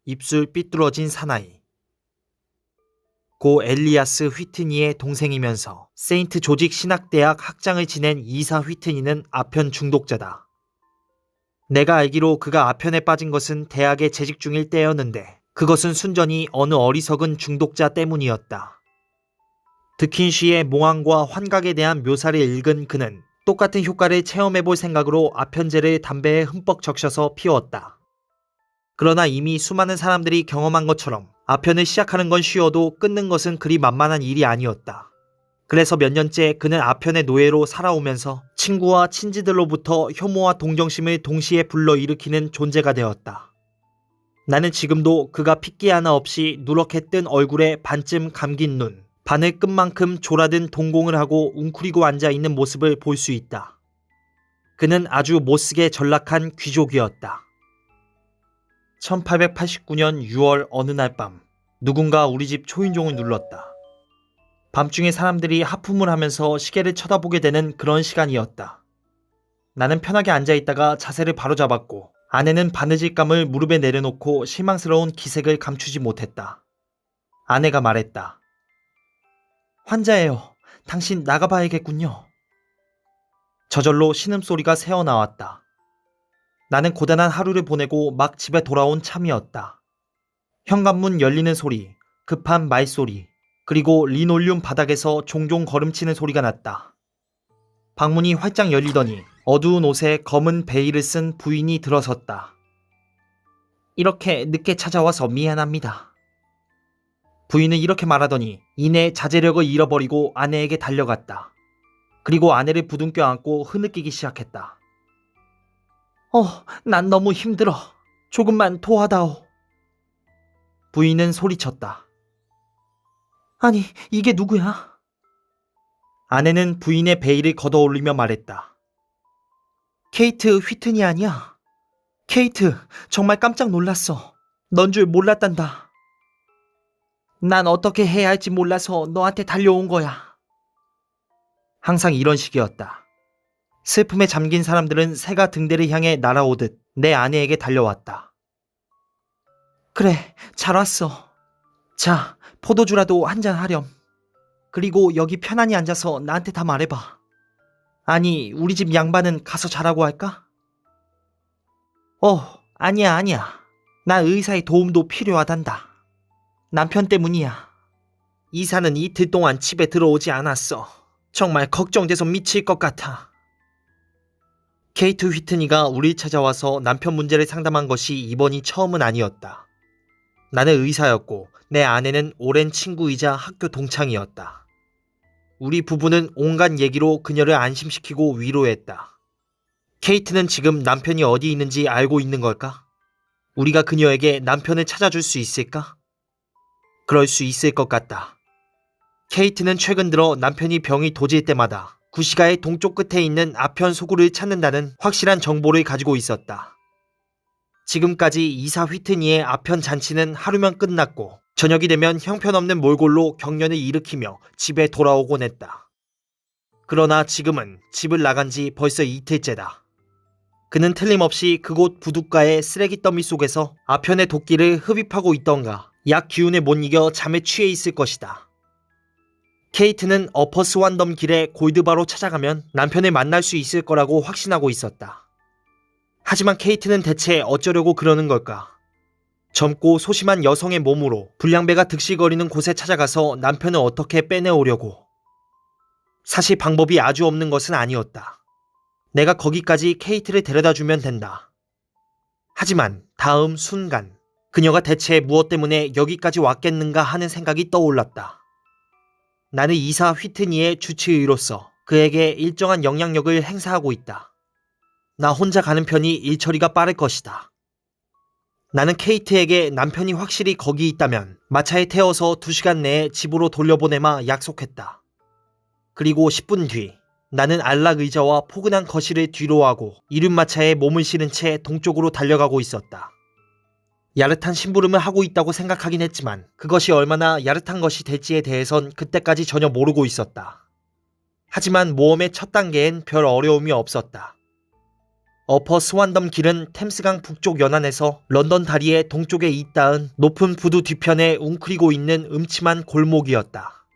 입술 삐뚤어진 사나이. 고 엘리아스 휘트니의 동생이면서 세인트 조직 신학대학 학장을 지낸 이사 휘트니는 아편 중독자다. 내가 알기로 그가 아편에 빠진 것은 대학에 재직 중일 때였는데 그것은 순전히 어느 어리석은 중독자 때문이었다. 드킨쉬의 몽환과 환각에 대한 묘사를 읽은 그는 똑같은 효과를 체험해볼 생각으로 아편제를 담배에 흠뻑 적셔서 피웠다. 그러나 이미 수많은 사람들이 경험한 것처럼 아편을 시작하는 건 쉬워도 끊는 것은 그리 만만한 일이 아니었다. 그래서 몇 년째 그는 아편의 노예로 살아오면서 친구와 친지들로부터 혐오와 동정심을 동시에 불러일으키는 존재가 되었다. 나는 지금도 그가 핏기 하나 없이 누렇게 뜬 얼굴에 반쯤 감긴 눈, 바늘 끝만큼 졸아든 동공을 하고 웅크리고 앉아있는 모습을 볼 수 있다. 그는 아주 못쓰게 전락한 귀족이었다. 1889년 6월 어느 날 밤, 누군가 우리 집 초인종을 눌렀다. 밤중에 사람들이 하품을 하면서 시계를 쳐다보게 되는 그런 시간이었다. 나는 편하게 앉아있다가 자세를 바로잡았고 아내는 바느질감을 무릎에 내려놓고 실망스러운 기색을 감추지 못했다. 아내가 말했다. 환자예요. 당신 나가봐야겠군요. 저절로 신음소리가 새어나왔다. 나는 고단한 하루를 보내고 막 집에 돌아온 참이었다. 현관문 열리는 소리, 급한 말소리, 그리고 리놀륨 바닥에서 종종 걸음치는 소리가 났다. 방문이 활짝 열리더니 어두운 옷에 검은 베일을 쓴 부인이 들어섰다. 이렇게 늦게 찾아와서 미안합니다. 부인은 이렇게 말하더니 이내 자제력을 잃어버리고 아내에게 달려갔다. 그리고 아내를 부둥켜 안고 흐느끼기 시작했다. 난 너무 힘들어. 조금만 도와다오. 부인은 소리쳤다. 아니, 이게 누구야? 아내는 부인의 베일을 걷어올리며 말했다. 케이트 휘트니 아니야? 케이트, 정말 깜짝 놀랐어. 넌 줄 몰랐단다. 난 어떻게 해야 할지 몰라서 너한테 달려온 거야. 항상 이런 식이었다. 슬픔에 잠긴 사람들은 새가 등대를 향해 날아오듯 내 아내에게 달려왔다. 그래, 잘 왔어. 자, 포도주라도 한잔 하렴. 그리고 여기 편안히 앉아서 나한테 다 말해봐. 아니, 우리 집 양반은 가서 자라고 할까? 아니야. 나 의사의 도움도 필요하단다. 남편 때문이야. 이사는 이틀 동안 집에 들어오지 않았어. 정말 걱정돼서 미칠 것 같아. 케이트 휘트니가 우릴 찾아와서 남편 문제를 상담한 것이 이번이 처음은 아니었다. 나는 의사였고 내 아내는 오랜 친구이자 학교 동창이었다. 우리 부부는 온갖 얘기로 그녀를 안심시키고 위로했다. 케이트는 지금 남편이 어디 있는지 알고 있는 걸까? 우리가 그녀에게 남편을 찾아줄 수 있을까? 그럴 수 있을 것 같다. 케이트는 최근 들어 남편이 병이 도질 때마다 구시가의 동쪽 끝에 있는 아편 소굴을 찾는다는 확실한 정보를 가지고 있었다. 지금까지 이사 휘트니의 아편 잔치는 하루면 끝났고 저녁이 되면 형편없는 몰골로 경련을 일으키며 집에 돌아오곤 했다. 그러나 지금은 집을 나간 지 벌써 이틀째다. 그는 틀림없이 그곳 부둣가의 쓰레기 더미 속에서 아편의 도끼를 흡입하고 있던가 약 기운에 못 이겨 잠에 취해 있을 것이다. 케이트는 어퍼 스완덤 길에 골드바로 찾아가면 남편을 만날 수 있을 거라고 확신하고 있었다. 하지만 케이트는 대체 어쩌려고 그러는 걸까? 젊고 소심한 여성의 몸으로 불량배가 득실거리는 곳에 찾아가서 남편을 어떻게 빼내오려고. 사실 방법이 아주 없는 것은 아니었다. 내가 거기까지 케이트를 데려다주면 된다. 하지만 다음 순간 그녀가 대체 무엇 때문에 여기까지 왔겠는가 하는 생각이 떠올랐다. 나는 이사 휘트니의 주치의로서 그에게 일정한 영향력을 행사하고 있다. 나 혼자 가는 편이 일처리가 빠를 것이다. 나는 케이트에게 남편이 확실히 거기 있다면 마차에 태워서 2시간 내에 집으로 돌려보내마 약속했다. 그리고 10분 뒤 나는 안락 의자와 포근한 거실을 뒤로하고 이륜마차에 몸을 실은 채 동쪽으로 달려가고 있었다. 야릇한 심부름을 하고 있다고 생각하긴 했지만 그것이 얼마나 야릇한 것이 될지에 대해선 그때까지 전혀 모르고 있었다. 하지만 모험의 첫 단계엔 별 어려움이 없었다. 어퍼 스완덤 길은 템스강 북쪽 연안에서 런던 다리의 동쪽에 잇닿은 높은 부두 뒤편에 웅크리고 있는 음침한 골목이었다.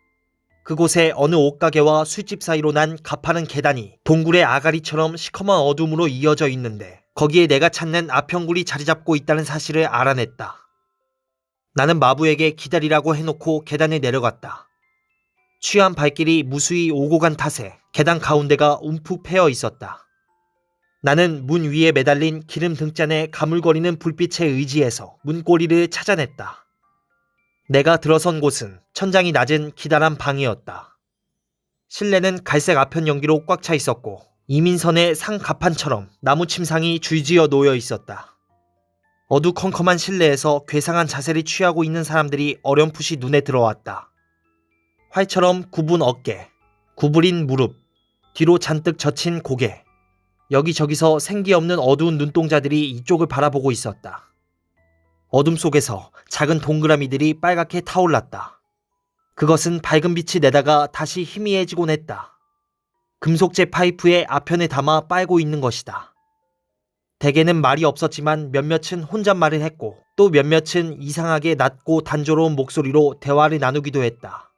그곳에 어느 옷가게와 술집 사이로 난 가파른 계단이 동굴의 아가리처럼 시커먼 어둠으로 이어져 있는데 거기에 내가 찾는 아평굴이 자리 잡고 있다는 사실을 알아냈다. 나는 마부에게 기다리라고 해놓고 계단을 내려갔다. 취한 발길이 무수히 오고 간 탓에 계단 가운데가 움푹 패여 있었다. 나는 문 위에 매달린 기름 등잔에 가물거리는 불빛에 의지해서 문고리를 찾아냈다. 내가 들어선 곳은 천장이 낮은 기다란 방이었다. 실내는 갈색 아편 연기로 꽉 차 있었고 이민선의 상가판처럼 나무 침상이 줄지어 놓여 있었다. 어두컴컴한 실내에서 괴상한 자세를 취하고 있는 사람들이 어렴풋이 눈에 들어왔다. 활처럼 굽은 어깨, 구부린 무릎, 뒤로 잔뜩 젖힌 고개, 여기저기서 생기 없는 어두운 눈동자들이 이쪽을 바라보고 있었다. 어둠 속에서 작은 동그라미들이 빨갛게 타올랐다. 그것은 밝은 빛이 내다가 다시 희미해지곤 했다. 금속재 파이프에 아편을 담아 빨고 있는 것이다. 대개는 말이 없었지만 몇몇은 혼잣말을 했고 또 몇몇은 이상하게 낮고 단조로운 목소리로 대화를 나누기도 했다.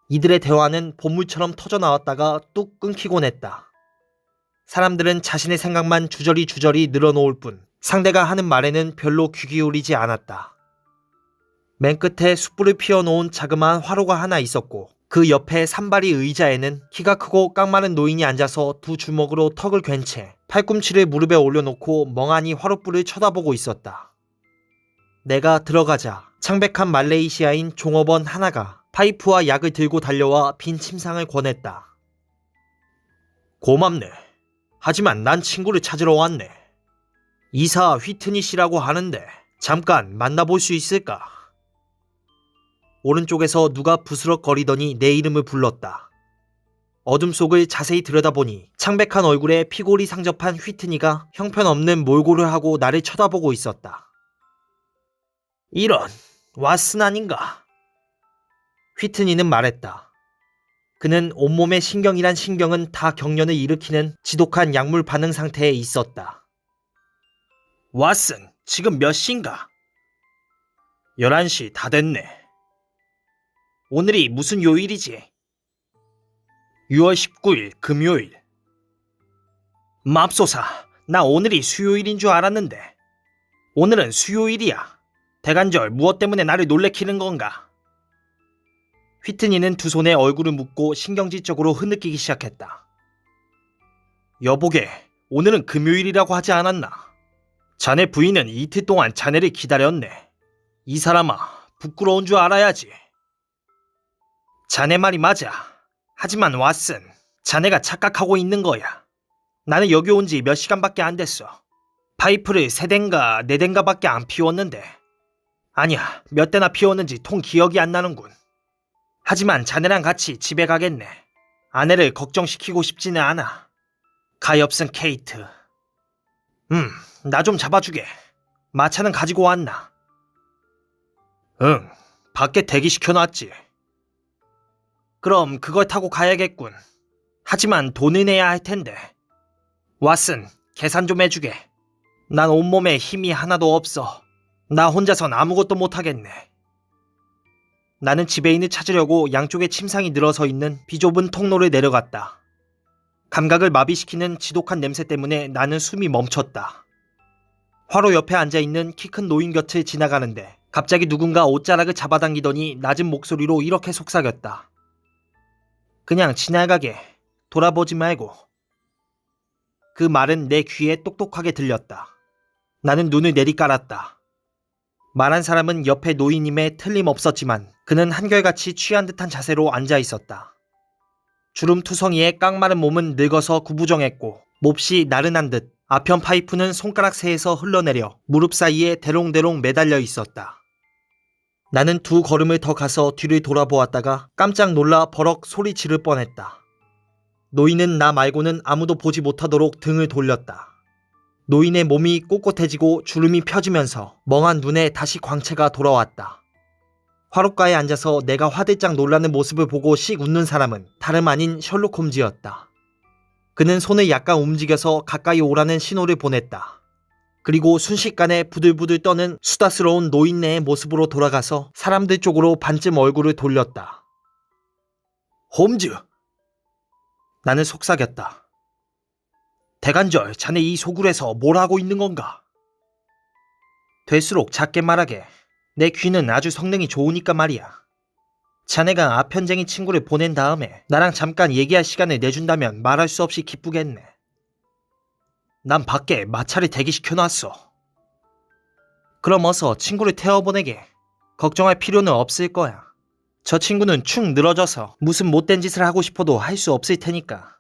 이들의 대화는 본물처럼 터져나왔다가 뚝 끊기곤 했다. 사람들은 자신의 생각만 주저리 늘어놓을 뿐 상대가 하는 말에는 별로 귀 기울이지 않았다. 맨 끝에 숯불을 피워놓은 자그마한 화로가 하나 있었고 그 옆에 산발이 의자에는 키가 크고 깡마른 노인이 앉아서 두 주먹으로 턱을 괜 채 팔꿈치를 무릎에 올려놓고 멍하니 화롯불을 쳐다보고 있었다. 내가 들어가자 창백한 말레이시아인 종업원 하나가 파이프와 약을 들고 달려와 빈 침상을 권했다. 고맙네. 하지만 난 친구를 찾으러 왔네. 이사 휘트니 씨라고 하는데 잠깐 만나볼 수 있을까? 오른쪽에서 누가 부스럭거리더니 내 이름을 불렀다. 어둠 속을 자세히 들여다보니 창백한 얼굴에 피골이 상접한 휘트니가 형편없는 몰골을 하고 나를 쳐다보고 있었다. 이런, 왓슨 아닌가? 휘트니는 말했다. 그는 온몸의 신경이란 신경은 다 경련을 일으키는 지독한 약물 반응 상태에 있었다. 왓슨, 지금 몇 시인가? 11시 다 됐네. 오늘이 무슨 요일이지? 6월 19일 금요일. 맙소사, 나 오늘이 수요일인 줄 알았는데. 오늘은 수요일이야. 대간절 무엇 때문에 나를 놀래키는 건가? 휘트니는 두 손에 얼굴을 묶고 신경질적으로 흐느끼기 시작했다. 여보게, 오늘은 금요일이라고 하지 않았나? 자네 부인은 이틀 동안 자네를 기다렸네. 이 사람아, 부끄러운 줄 알아야지. 자네 말이 맞아. 하지만 왓슨, 자네가 착각하고 있는 거야. 나는 여기 온 지 몇 시간밖에 안 됐어. 파이프를 3대인가 4대인가 밖에 안 피웠는데. 아니야, 몇 대나 피웠는지 통 기억이 안 나는군. 하지만 자네랑 같이 집에 가겠네. 아내를 걱정시키고 싶지는 않아. 가엾은 케이트. 나 좀 잡아주게. 마차는 가지고 왔나? 응, 밖에 대기시켜놨지. 그럼 그걸 타고 가야겠군. 하지만 돈을 내야 할 텐데. 왓슨, 계산 좀 해주게. 난 온몸에 힘이 하나도 없어. 나 혼자선 아무것도 못하겠네. 나는 지배인을 찾으려고 양쪽에 침상이 늘어서 있는 비좁은 통로를 내려갔다. 감각을 마비시키는 지독한 냄새 때문에 나는 숨이 멈췄다. 화로 옆에 앉아있는 키 큰 노인 곁을 지나가는데 갑자기 누군가 옷자락을 잡아당기더니 낮은 목소리로 이렇게 속삭였다. 그냥 지나가게. 돌아보지 말고. 그 말은 내 귀에 똑똑하게 들렸다. 나는 눈을 내리깔았다. 말한 사람은 옆에 노인임에 틀림없었지만 그는 한결같이 취한 듯한 자세로 앉아있었다. 주름투성이의 깡마른 몸은 늙어서 구부정했고 몹시 나른한 듯 아편 파이프는 손가락 새에서 흘러내려 무릎 사이에 대롱대롱 매달려 있었다. 나는 두 걸음을 더 가서 뒤를 돌아보았다가 깜짝 놀라 버럭 소리 지를 뻔했다. 노인은 나 말고는 아무도 보지 못하도록 등을 돌렸다. 노인의 몸이 꼿꼿해지고 주름이 펴지면서 멍한 눈에 다시 광채가 돌아왔다. 화롯가에 앉아서 내가 화들짝 놀라는 모습을 보고 씩 웃는 사람은 다름 아닌 셜록 홈즈였다. 그는 손을 약간 움직여서 가까이 오라는 신호를 보냈다. 그리고 순식간에 부들부들 떠는 수다스러운 노인네의 모습으로 돌아가서 사람들 쪽으로 반쯤 얼굴을 돌렸다. 홈즈! 나는 속삭였다. 대간절, 자네 이 소굴에서 뭘 하고 있는 건가? 될수록 작게 말하게. 내 귀는 아주 성능이 좋으니까 말이야. 자네가 아편쟁이 친구를 보낸 다음에 나랑 잠깐 얘기할 시간을 내준다면 말할 수 없이 기쁘겠네. 난 밖에 마차를 대기시켜놨어. 그럼 어서 친구를 태워보내게. 걱정할 필요는 없을 거야. 저 친구는 축 늘어져서 무슨 못된 짓을 하고 싶어도 할 수 없을 테니까.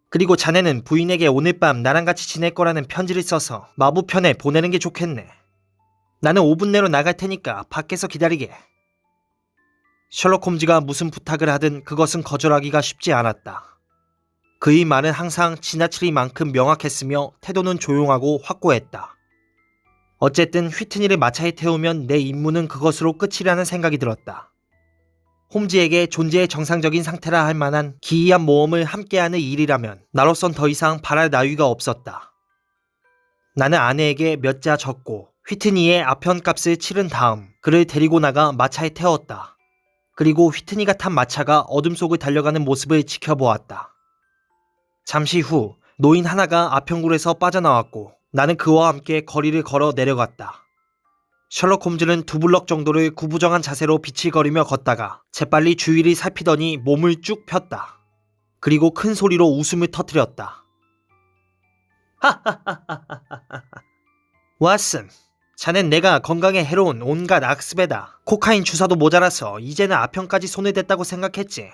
그리고 자네는 부인에게 오늘 밤 나랑 같이 지낼 거라는 편지를 써서 마부편에 보내는 게 좋겠네. 나는 5분 내로 나갈 테니까 밖에서 기다리게. 셜록 홈즈가 무슨 부탁을 하든 그것은 거절하기가 쉽지 않았다. 그의 말은 항상 지나치리만큼 명확했으며 태도는 조용하고 확고했다. 어쨌든 휘트니를 마차에 태우면 내 임무는 그것으로 끝이라는 생각이 들었다. 홈즈에게 존재의 정상적인 상태라 할 만한 기이한 모험을 함께하는 일이라면 나로선 더 이상 바랄 나위가 없었다. 나는 아내에게 몇 자 적고 휘트니의 아편값을 치른 다음 그를 데리고 나가 마차에 태웠다. 그리고 휘트니가 탄 마차가 어둠 속을 달려가는 모습을 지켜보았다. 잠시 후 노인 하나가 아편굴에서 빠져나왔고 나는 그와 함께 거리를 걸어 내려갔다. 셜록 홈즈는 두 블럭 정도를 구부정한 자세로 비칠거리며 걷다가 재빨리 주위를 살피더니 몸을 쭉 폈다. 그리고 큰 소리로 웃음을 터뜨렸다. 하하하하하하. 왓슨, 자넨 내가 건강에 해로운 온갖 악습에다 코카인 주사도 모자라서 이제는 아편까지 손을 댔다고 생각했지.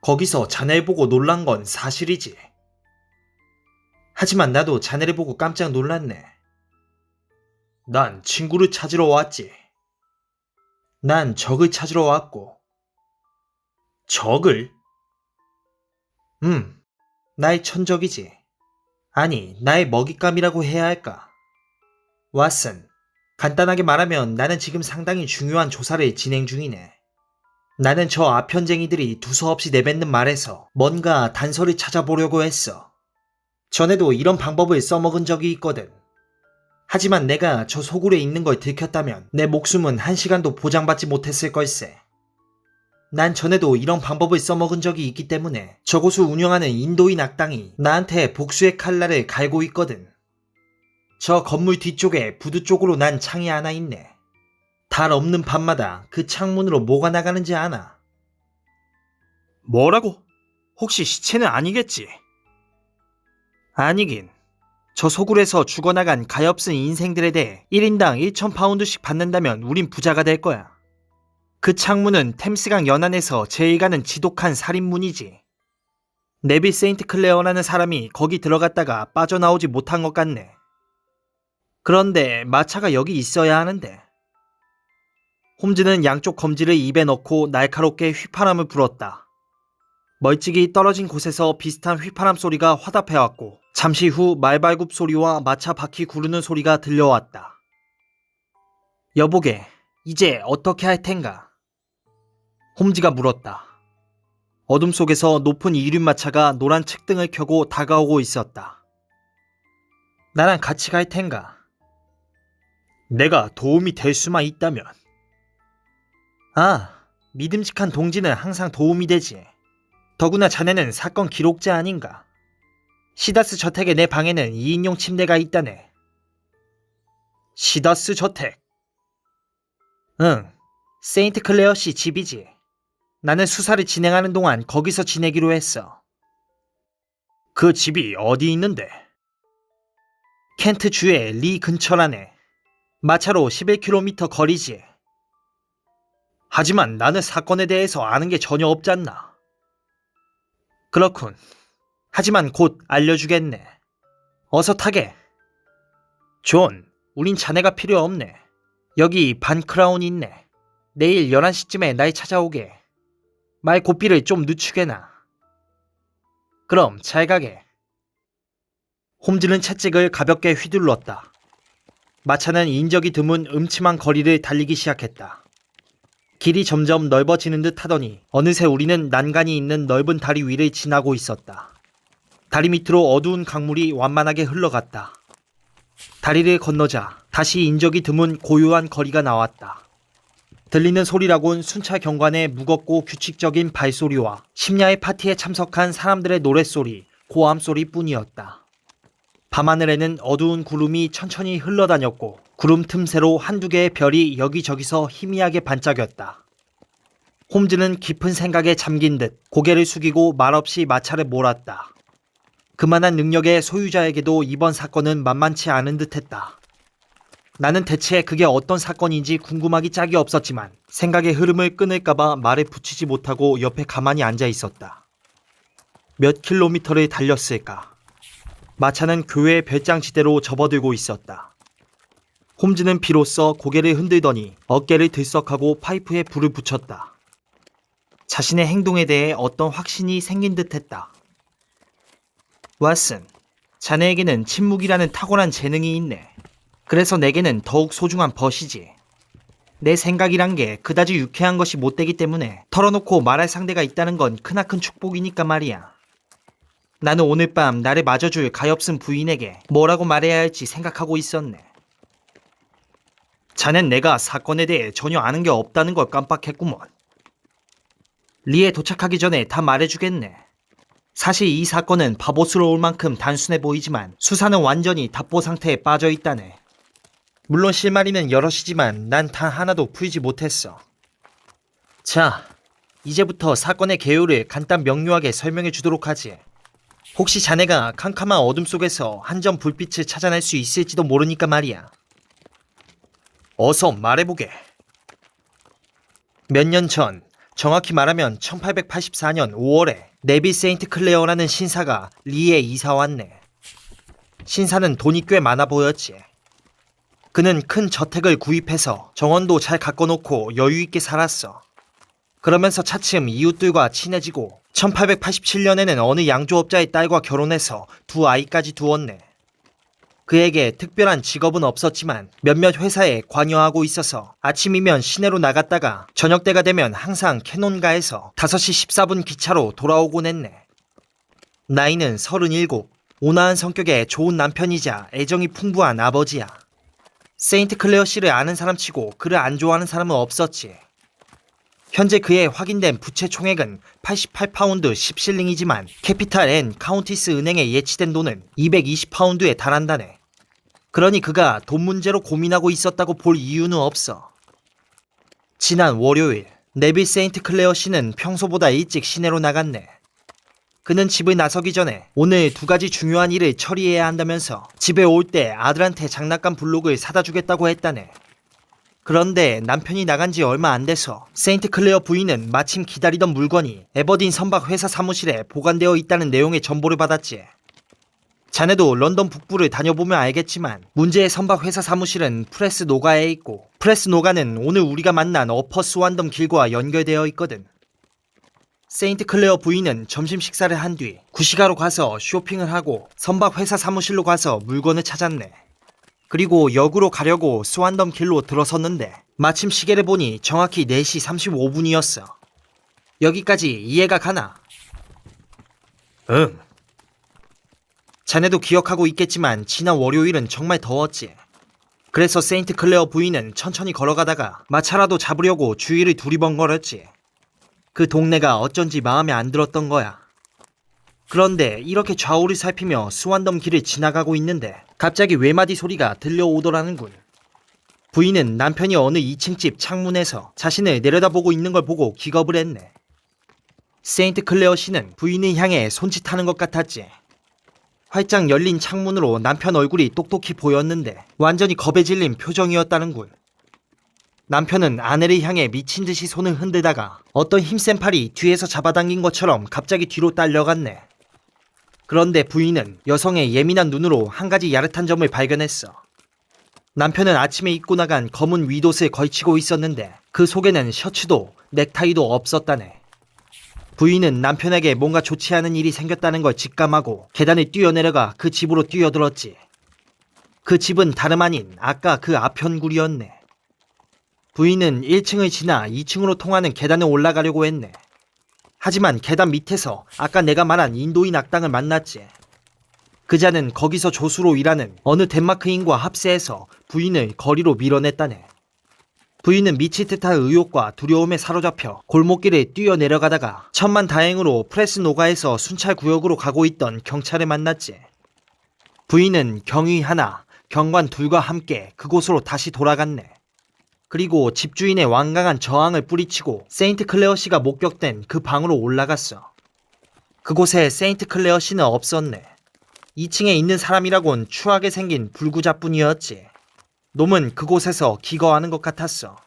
거기서 자네를 보고 놀란 건 사실이지. 하지만 나도 자네를 보고 깜짝 놀랐네. 난 친구를 찾으러 왔지. 난 적을 찾으러 왔고. 적을? 나의 천적이지. 아니, 나의 먹잇감이라고 해야 할까? 왓슨, 간단하게 말하면 나는 지금 상당히 중요한 조사를 진행 중이네. 나는 저 아편쟁이들이 두서없이 내뱉는 말에서 뭔가 단서를 찾아보려고 했어. 전에도 이런 방법을 써먹은 적이 있거든. 하지만 내가 저 소굴에 있는 걸 들켰다면 내 목숨은 한 시간도 보장받지 못했을 걸세. 난 전에도 이런 방법을 써먹은 적이 있기 때문에 저곳을 운영하는 인도인 악당이 나한테 복수의 칼날을 갈고 있거든. 저 건물 뒤쪽에 부두 쪽으로 난 창이 하나 있네. 달 없는 밤마다 그 창문으로 뭐가 나가는지 아나? 뭐라고? 혹시 시체는 아니겠지? 아니긴. 저 소굴에서 죽어나간 가엾은 인생들에 대해 1인당 1,000파운드씩 받는다면 우린 부자가 될 거야. 그 창문은 템스강 연안에서 제일 가는 지독한 살인문이지. 네빌 세인트 클레어라는 사람이 거기 들어갔다가 빠져나오지 못한 것 같네. 그런데 마차가 여기 있어야 하는데. 홈즈는 양쪽 검지를 입에 넣고 날카롭게 휘파람을 불었다. 멀찍이 떨어진 곳에서 비슷한 휘파람 소리가 화답해왔고 잠시 후 말발굽 소리와 마차 바퀴 구르는 소리가 들려왔다. 여보게, 이제 어떻게 할 텐가? 홈즈가 물었다. 어둠 속에서 높은 이륜마차가 노란 측등을 켜고 다가오고 있었다. 나랑 같이 갈 텐가? 내가 도움이 될 수만 있다면. 아, 믿음직한 동지는 항상 도움이 되지. 더구나 자네는 사건 기록자 아닌가? 시다스 저택의 내 방에는 2인용 침대가 있다네. 시다스 저택? 응, 세인트 클레어 씨 집이지. 나는 수사를 진행하는 동안 거기서 지내기로 했어. 그 집이 어디 있는데? 켄트 주의 리 근처라네. 마차로 11km 거리지. 하지만 나는 사건에 대해서 아는 게 전혀 없잖나. 그렇군. 하지만 곧 알려주겠네. 어서 타게. 존, 우린 자네가 필요 없네. 여기 반크라운이 있네. 내일 11시쯤에 날 찾아오게. 말 고삐를 좀 늦추게나. 그럼 잘 가게. 홈즈는 채찍을 가볍게 휘둘렀다. 마차는 인적이 드문 음침한 거리를 달리기 시작했다. 길이 점점 넓어지는 듯 하더니 어느새 우리는 난간이 있는 넓은 다리 위를 지나고 있었다. 다리 밑으로 어두운 강물이 완만하게 흘러갔다. 다리를 건너자 다시 인적이 드문 고요한 거리가 나왔다. 들리는 소리라곤 순찰 경관의 무겁고 규칙적인 발소리와 심야의 파티에 참석한 사람들의 노랫소리, 고함소리뿐이었다. 밤하늘에는 어두운 구름이 천천히 흘러다녔고 구름 틈새로 한두 개의 별이 여기저기서 희미하게 반짝였다. 홈즈는 깊은 생각에 잠긴 듯 고개를 숙이고 말없이 마차를 몰았다. 그만한 능력의 소유자에게도 이번 사건은 만만치 않은 듯했다. 나는 대체 그게 어떤 사건인지 궁금하기 짝이 없었지만 생각의 흐름을 끊을까봐 말을 붙이지 못하고 옆에 가만히 앉아 있었다. 몇 킬로미터를 달렸을까? 마차는 교외의 별장지대로 접어들고 있었다. 홈즈는 비로소 고개를 흔들더니 어깨를 들썩하고 파이프에 불을 붙였다. 자신의 행동에 대해 어떤 확신이 생긴 듯했다. 왓슨, 자네에게는 침묵이라는 탁월한 재능이 있네. 그래서 내게는 더욱 소중한 벗이지. 내 생각이란 게 그다지 유쾌한 것이 못되기 때문에 털어놓고 말할 상대가 있다는 건 크나큰 축복이니까 말이야. 나는 오늘 밤 나를 맞아줄 가엾은 부인에게 뭐라고 말해야 할지 생각하고 있었네. 자넨 내가 사건에 대해 전혀 아는 게 없다는 걸 깜빡했구먼. 리에 도착하기 전에 다 말해주겠네. 사실 이 사건은 바보스러울 만큼 단순해 보이지만 수사는 완전히 답보 상태에 빠져 있다네. 물론 실마리는 여럿이지만 난 단 하나도 풀지 못했어. 자, 이제부터 사건의 개요를 간단 명료하게 설명해 주도록 하지. 혹시 자네가 캄캄한 어둠 속에서 한 점 불빛을 찾아낼 수 있을지도 모르니까 말이야. 어서 말해보게. 몇 년 전, 정확히 말하면 1884년 5월에 네빌 세인트 클레어라는 신사가 리에 이사 왔네. 신사는 돈이 꽤 많아 보였지. 그는 큰 저택을 구입해서 정원도 잘 가꿔놓고 여유있게 살았어. 그러면서 차츰 이웃들과 친해지고 1887년에는 어느 양조업자의 딸과 결혼해서 두 아이까지 두었네. 그에게 특별한 직업은 없었지만 몇몇 회사에 관여하고 있어서 아침이면 시내로 나갔다가 저녁 때가 되면 항상 캐논가에서 5시 14분 기차로 돌아오곤 했네. 나이는 37, 온화한 성격의 좋은 남편이자 애정이 풍부한 아버지야. 세인트 클레어 씨를 아는 사람치고 그를 안 좋아하는 사람은 없었지. 현재 그의 확인된 부채 총액은 88파운드 10실링이지만 캐피탈 앤 카운티스 은행에 예치된 돈은 220파운드에 달한다네. 그러니 그가 돈 문제로 고민하고 있었다고 볼 이유는 없어. 지난 월요일, 네빌 세인트 클레어 씨는 평소보다 일찍 시내로 나갔네. 그는 집을 나서기 전에 오늘 두 가지 중요한 일을 처리해야 한다면서 집에 올 때 아들한테 장난감 블록을 사다 주겠다고 했다네. 그런데 남편이 나간 지 얼마 안 돼서 세인트 클레어 부인은 마침 기다리던 물건이 에버딘 선박 회사 사무실에 보관되어 있다는 내용의 정보를 받았지. 자네도 런던 북부를 다녀보면 알겠지만 문제의 선박 회사 사무실은 프레스 노가에 있고 프레스 노가는 오늘 우리가 만난 어퍼 스완덤 길과 연결되어 있거든. 세인트 클레어 부인은 점심 식사를 한 뒤 구시가로 가서 쇼핑을 하고 선박 회사 사무실로 가서 물건을 찾았네. 그리고 역으로 가려고 스완덤 길로 들어섰는데 마침 시계를 보니 정확히 4시 35분이었어. 여기까지 이해가 가나? 응. 자네도 기억하고 있겠지만 지난 월요일은 정말 더웠지. 그래서 세인트 클레어 부인은 천천히 걸어가다가 마차라도 잡으려고 주위를 두리번거렸지. 그 동네가 어쩐지 마음에 안 들었던 거야. 그런데 이렇게 좌우를 살피며 스완덤 길을 지나가고 있는데 갑자기 외마디 소리가 들려오더라는군. 부인은 남편이 어느 2층 집 창문에서 자신을 내려다보고 있는 걸 보고 기겁을 했네. 세인트 클레어 씨는 부인을 향해 손짓하는 것 같았지. 활짝 열린 창문으로 남편 얼굴이 똑똑히 보였는데 완전히 겁에 질린 표정이었다는군. 남편은 아내를 향해 미친 듯이 손을 흔들다가 어떤 힘센 팔이 뒤에서 잡아당긴 것처럼 갑자기 뒤로 딸려갔네. 그런데 부인은 여성의 예민한 눈으로 한 가지 야릇한 점을 발견했어. 남편은 아침에 입고 나간 검은 윗옷을 걸치고 있었는데 그 속에는 셔츠도 넥타이도 없었다네. 부인은 남편에게 뭔가 좋지 않은 일이 생겼다는 걸 직감하고 계단을 뛰어내려가 그 집으로 뛰어들었지. 그 집은 다름 아닌 아까 그 아편굴이었네. 부인은 1층을 지나 2층으로 통하는 계단을 올라가려고 했네. 하지만 계단 밑에서 아까 내가 말한 인도인 악당을 만났지. 그자는 거기서 조수로 일하는 어느 덴마크인과 합세해서 부인을 거리로 밀어냈다네. 부인은 미칠 듯한 의욕과 두려움에 사로잡혀 골목길에 뛰어내려가다가 천만다행으로 프레스노가에서 순찰구역으로 가고 있던 경찰을 만났지. 부인은 경위 하나, 경관 둘과 함께 그곳으로 다시 돌아갔네. 그리고 집주인의 완강한 저항을 뿌리치고 세인트 클레어 씨가 목격된 그 방으로 올라갔어. 그곳에 세인트 클레어 씨는 없었네. 2층에 있는 사람이라곤 추하게 생긴 불구자뿐이었지. 놈은 그곳에서 기거하는 것 같았어.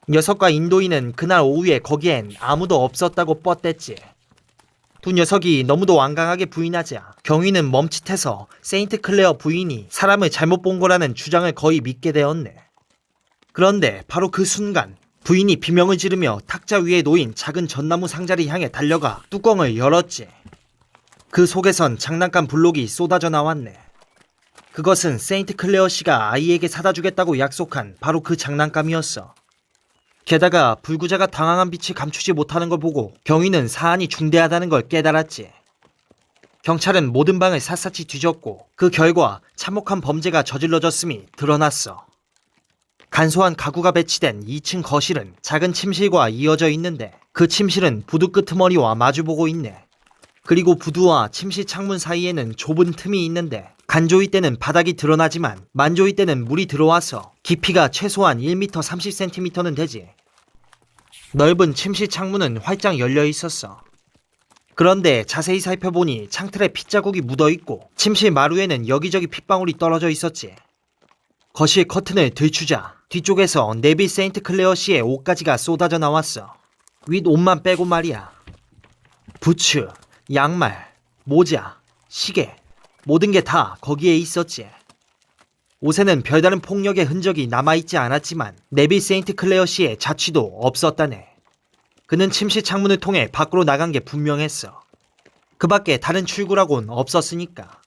녀석과 인도인은 그날 오후에 거기엔 아무도 없었다고 뻗댔지. 두 녀석이 너무도 완강하게 부인하자 경위는 멈칫해서 세인트 클레어 부인이 사람을 잘못 본 거라는 주장을 거의 믿게 되었네. 그런데 바로 그 순간 부인이 비명을 지르며 탁자 위에 놓인 작은 전나무 상자를 향해 달려가 뚜껑을 열었지. 그 속에선 장난감 블록이 쏟아져 나왔네. 그것은 세인트 클레어 씨가 아이에게 사다 주겠다고 약속한 바로 그 장난감이었어. 게다가 불구자가 당황한 빛을 감추지 못하는 걸 보고 경위는 사안이 중대하다는 걸 깨달았지. 경찰은 모든 방을 샅샅이 뒤졌고 그 결과 참혹한 범죄가 저질러졌음이 드러났어. 간소한 가구가 배치된 2층 거실은 작은 침실과 이어져 있는데 그 침실은 부두 끄트머리와 마주보고 있네. 그리고 부두와 침실 창문 사이에는 좁은 틈이 있는데 간조이 때는 바닥이 드러나지만 만조이 때는 물이 들어와서 깊이가 최소한 1m 30cm는 되지. 넓은 침실 창문은 활짝 열려 있었어. 그런데 자세히 살펴보니 창틀에 핏자국이 묻어있고 침실 마루에는 여기저기 핏방울이 떨어져 있었지. 거실 커튼을 들추자 뒤쪽에서 네빌 세인트 클레어 씨의 옷가지가 쏟아져 나왔어. 윗옷만 빼고 말이야. 부츠, 양말, 모자, 시계 모든 게 다 거기에 있었지. 옷에는 별다른 폭력의 흔적이 남아있지 않았지만 네빌 세인트 클레어 씨의 자취도 없었다네. 그는 침실 창문을 통해 밖으로 나간 게 분명했어. 그 밖에 다른 출구라곤 없었으니까.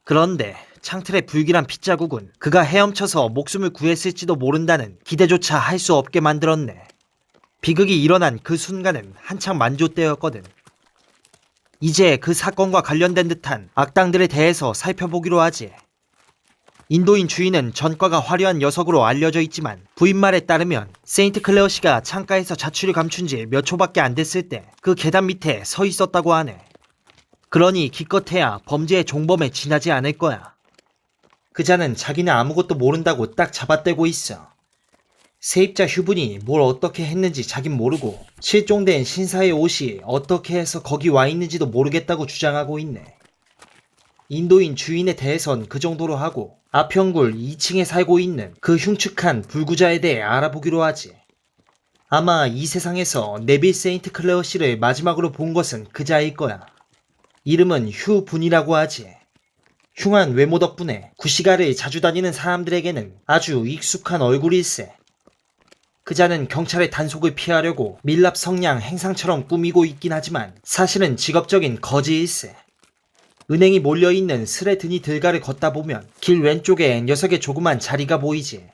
그런데 창틀의 불길한 핏자국은 그가 헤엄쳐서 목숨을 구했을지도 모른다는 기대조차 할 수 없게 만들었네. 비극이 일어난 그 순간은 한창 만조 때였거든. 이제 그 사건과 관련된 듯한 악당들에 대해서 살펴보기로 하지. 인도인 주인은 전과가 화려한 녀석으로 알려져 있지만 부인 말에 따르면 세인트 클레어 씨가 창가에서 자취를 감춘 지 몇 초밖에 안 됐을 때 그 계단 밑에 서 있었다고 하네. 그러니 기껏해야 범죄의 종범에 지나지 않을 거야. 그자는 자기는 아무것도 모른다고 딱 잡아떼고 있어. 세입자 휴분이 뭘 어떻게 했는지 자긴 모르고 실종된 신사의 옷이 어떻게 해서 거기 와 있는지도 모르겠다고 주장하고 있네. 인도인 주인에 대해선 그 정도로 하고 아평굴 2층에 살고 있는 그 흉측한 불구자에 대해 알아보기로 하지. 아마 이 세상에서 네빌 세인트 클레어 씨를 마지막으로 본 것은 그자일 거야. 이름은 휴 분이라고 하지. 흉한 외모 덕분에 구시가를 자주 다니는 사람들에게는 아주 익숙한 얼굴일세. 그자는 경찰의 단속을 피하려고 밀랍 성냥 행상처럼 꾸미고 있긴 하지만 사실은 직업적인 거지일세. 은행이 몰려있는 스레드니 들가를 걷다 보면 길 왼쪽에 녀석의 조그만 자리가 보이지.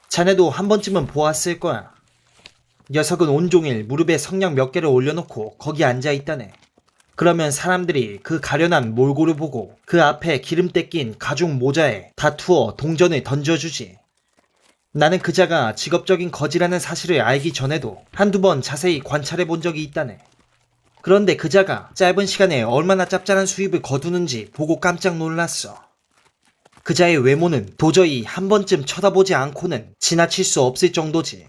자네도 한 번쯤은 보았을 거야. 녀석은 온종일 무릎에 성냥 몇 개를 올려놓고 거기 앉아있다네. 그러면 사람들이 그 가련한 몰골을 보고 그 앞에 기름때 낀 가죽 모자에 다투어 동전을 던져주지. 나는 그자가 직업적인 거지라는 사실을 알기 전에도 한두 번 자세히 관찰해 본 적이 있다네. 그런데 그자가 짧은 시간에 얼마나 짭짤한 수입을 거두는지 보고 깜짝 놀랐어. 그자의 외모는 도저히 한 번쯤 쳐다보지 않고는 지나칠 수 없을 정도지.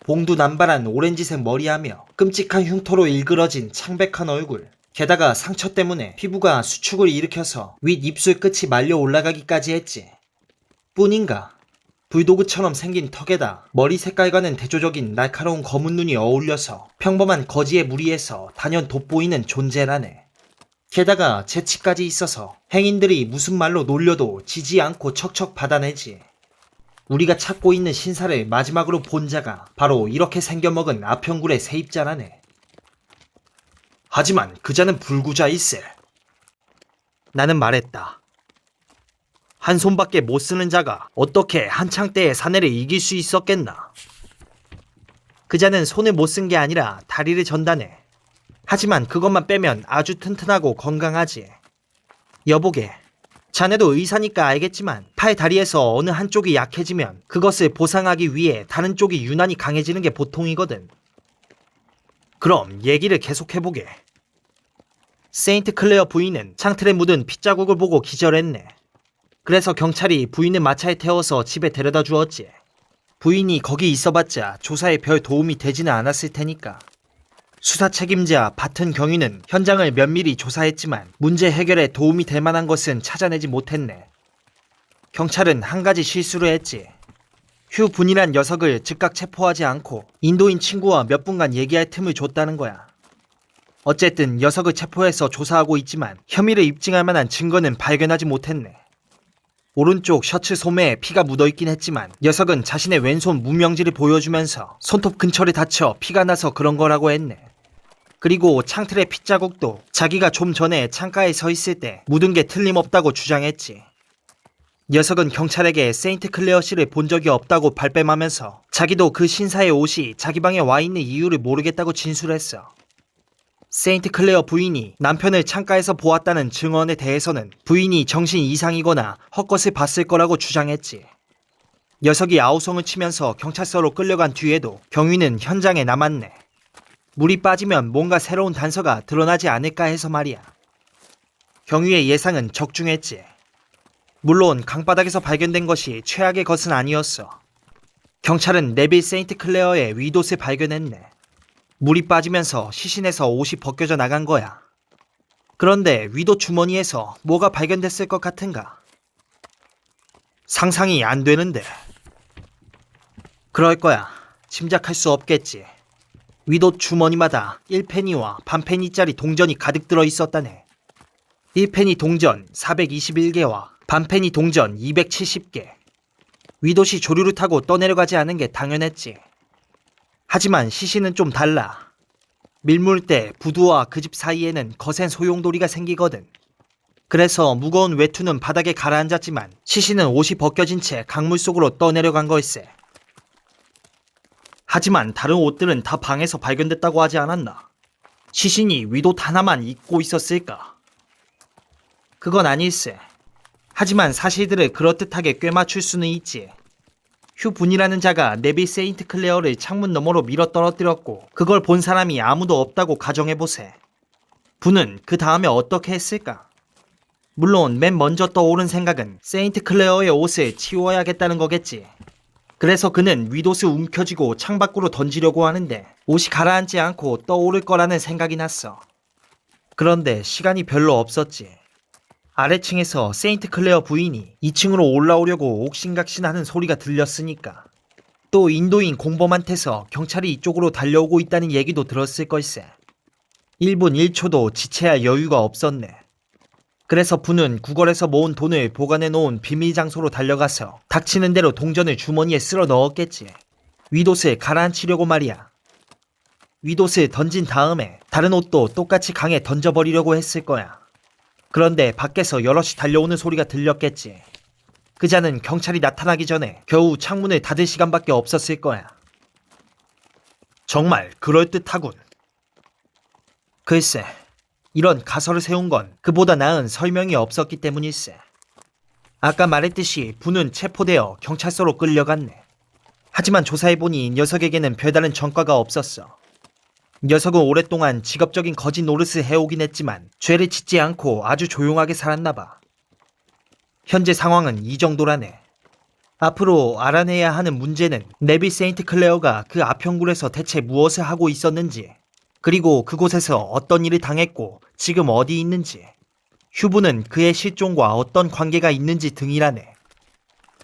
봉두 남발한 오렌지색 머리하며 끔찍한 흉터로 일그러진 창백한 얼굴, 게다가 상처 때문에 피부가 수축을 일으켜서 윗 입술 끝이 말려 올라가기까지 했지. 뿐인가? 불도그처럼 생긴 턱에다 머리 색깔과는 대조적인 날카로운 검은 눈이 어울려서 평범한 거지의 무리에서 단연 돋보이는 존재라네. 게다가 재치까지 있어서 행인들이 무슨 말로 놀려도 지지 않고 척척 받아내지. 우리가 찾고 있는 신사를 마지막으로 본 자가 바로 이렇게 생겨먹은 아평굴의 세입자라네. 하지만 그자는 불구자일세. 나는 말했다. 한 손밖에 못 쓰는 자가 어떻게 한창 때의 사내를 이길 수 있었겠나. 그자는 손을 못 쓴 게 아니라 다리를 전다네. 하지만 그것만 빼면 아주 튼튼하고 건강하지. 여보게, 자네도 의사니까 알겠지만 팔 다리에서 어느 한쪽이 약해지면 그것을 보상하기 위해 다른 쪽이 유난히 강해지는 게 보통이거든. 그럼 얘기를 계속해보게. 세인트 클레어 부인은 창틀에 묻은 핏자국을 보고 기절했네. 그래서 경찰이 부인을 마차에 태워서 집에 데려다 주었지. 부인이 거기 있어봤자 조사에 별 도움이 되지는 않았을 테니까. 수사 책임자 바튼 경위는 현장을 면밀히 조사했지만 문제 해결에 도움이 될 만한 것은 찾아내지 못했네. 경찰은 한 가지 실수를 했지. 휴 분이란 녀석을 즉각 체포하지 않고 인도인 친구와 몇 분간 얘기할 틈을 줬다는 거야. 어쨌든 녀석을 체포해서 조사하고 있지만 혐의를 입증할 만한 증거는 발견하지 못했네. 오른쪽 셔츠 소매에 피가 묻어있긴 했지만 녀석은 자신의 왼손 무명지를 보여주면서 손톱 근처를 다쳐 피가 나서 그런 거라고 했네. 그리고 창틀의 핏자국도 자기가 좀 전에 창가에 서 있을 때 묻은 게 틀림없다고 주장했지. 녀석은 경찰에게 세인트 클레어 씨를 본 적이 없다고 발뺌하면서 자기도 그 신사의 옷이 자기 방에 와 있는 이유를 모르겠다고 진술했어. 세인트 클레어 부인이 남편을 창가에서 보았다는 증언에 대해서는 부인이 정신 이상이거나 헛것을 봤을 거라고 주장했지. 녀석이 아우성을 치면서 경찰서로 끌려간 뒤에도 경위는 현장에 남았네. 물이 빠지면 뭔가 새로운 단서가 드러나지 않을까 해서 말이야. 경위의 예상은 적중했지. 물론 강바닥에서 발견된 것이 최악의 것은 아니었어. 경찰은 네빌 세인트 클레어의 위옷을 발견했네. 물이 빠지면서 시신에서 옷이 벗겨져 나간 거야. 그런데 위옷 주머니에서 뭐가 발견됐을 것 같은가? 상상이 안 되는데. 그럴 거야. 짐작할 수 없겠지. 위옷 주머니마다 1페니와 반페니짜리 동전이 가득 들어 있었다네. 1페니 동전 421개와 반페니 동전 270개. 위옷이 조류를 타고 떠내려가지 않은 게 당연했지. 하지만 시신은 좀 달라. 밀물 때 부두와 그 집 사이에는 거센 소용돌이가 생기거든. 그래서 무거운 외투는 바닥에 가라앉았지만 시신은 옷이 벗겨진 채 강물 속으로 떠내려간 걸세. 하지만 다른 옷들은 다 방에서 발견됐다고 하지 않았나? 시신이 위옷 하나만 입고 있었을까? 그건 아닐세. 하지만 사실들을 그럴듯하게 꿰맞출 수는 있지. 휴 분이라는 자가 네빌 세인트 클레어를 창문 너머로 밀어 떨어뜨렸고 그걸 본 사람이 아무도 없다고 가정해보세. 분은 그 다음에 어떻게 했을까? 물론 맨 먼저 떠오른 생각은 세인트 클레어의 옷을 치워야겠다는 거겠지. 그래서 그는 윗옷을 움켜쥐고 창밖으로 던지려고 하는데 옷이 가라앉지 않고 떠오를 거라는 생각이 났어. 그런데 시간이 별로 없었지. 아래층에서 세인트 클레어 부인이 2층으로 올라오려고 옥신각신하는 소리가 들렸으니까. 또 인도인 공범한테서 경찰이 이쪽으로 달려오고 있다는 얘기도 들었을 걸세. 1분 1초도 지체할 여유가 없었네. 그래서 분은 구걸에서 모은 돈을 보관해 놓은 비밀 장소로 달려가서 닥치는 대로 동전을 주머니에 쓸어 넣었겠지. 윗옷을 가라앉히려고 말이야. 윗옷을 던진 다음에 다른 옷도 똑같이 강에 던져버리려고 했을 거야. 그런데 밖에서 여럿이 달려오는 소리가 들렸겠지. 그자는 경찰이 나타나기 전에 겨우 창문을 닫을 시간밖에 없었을 거야. 정말 그럴듯하군. 글쎄, 이런 가설을 세운 건 그보다 나은 설명이 없었기 때문일세. 아까 말했듯이 분은 체포되어 경찰서로 끌려갔네. 하지만 조사해보니 녀석에게는 별다른 전과가 없었어. 녀석은 오랫동안 직업적인 거짓 노릇을 해오긴 했지만 죄를 짓지 않고 아주 조용하게 살았나봐. 현재 상황은 이 정도라네. 앞으로 알아내야 하는 문제는 네빌 세인트 클레어가 그 아평굴에서 대체 무엇을 하고 있었는지, 그리고 그곳에서 어떤 일을 당했고 지금 어디 있는지, 휴부는 그의 실종과 어떤 관계가 있는지 등이라네.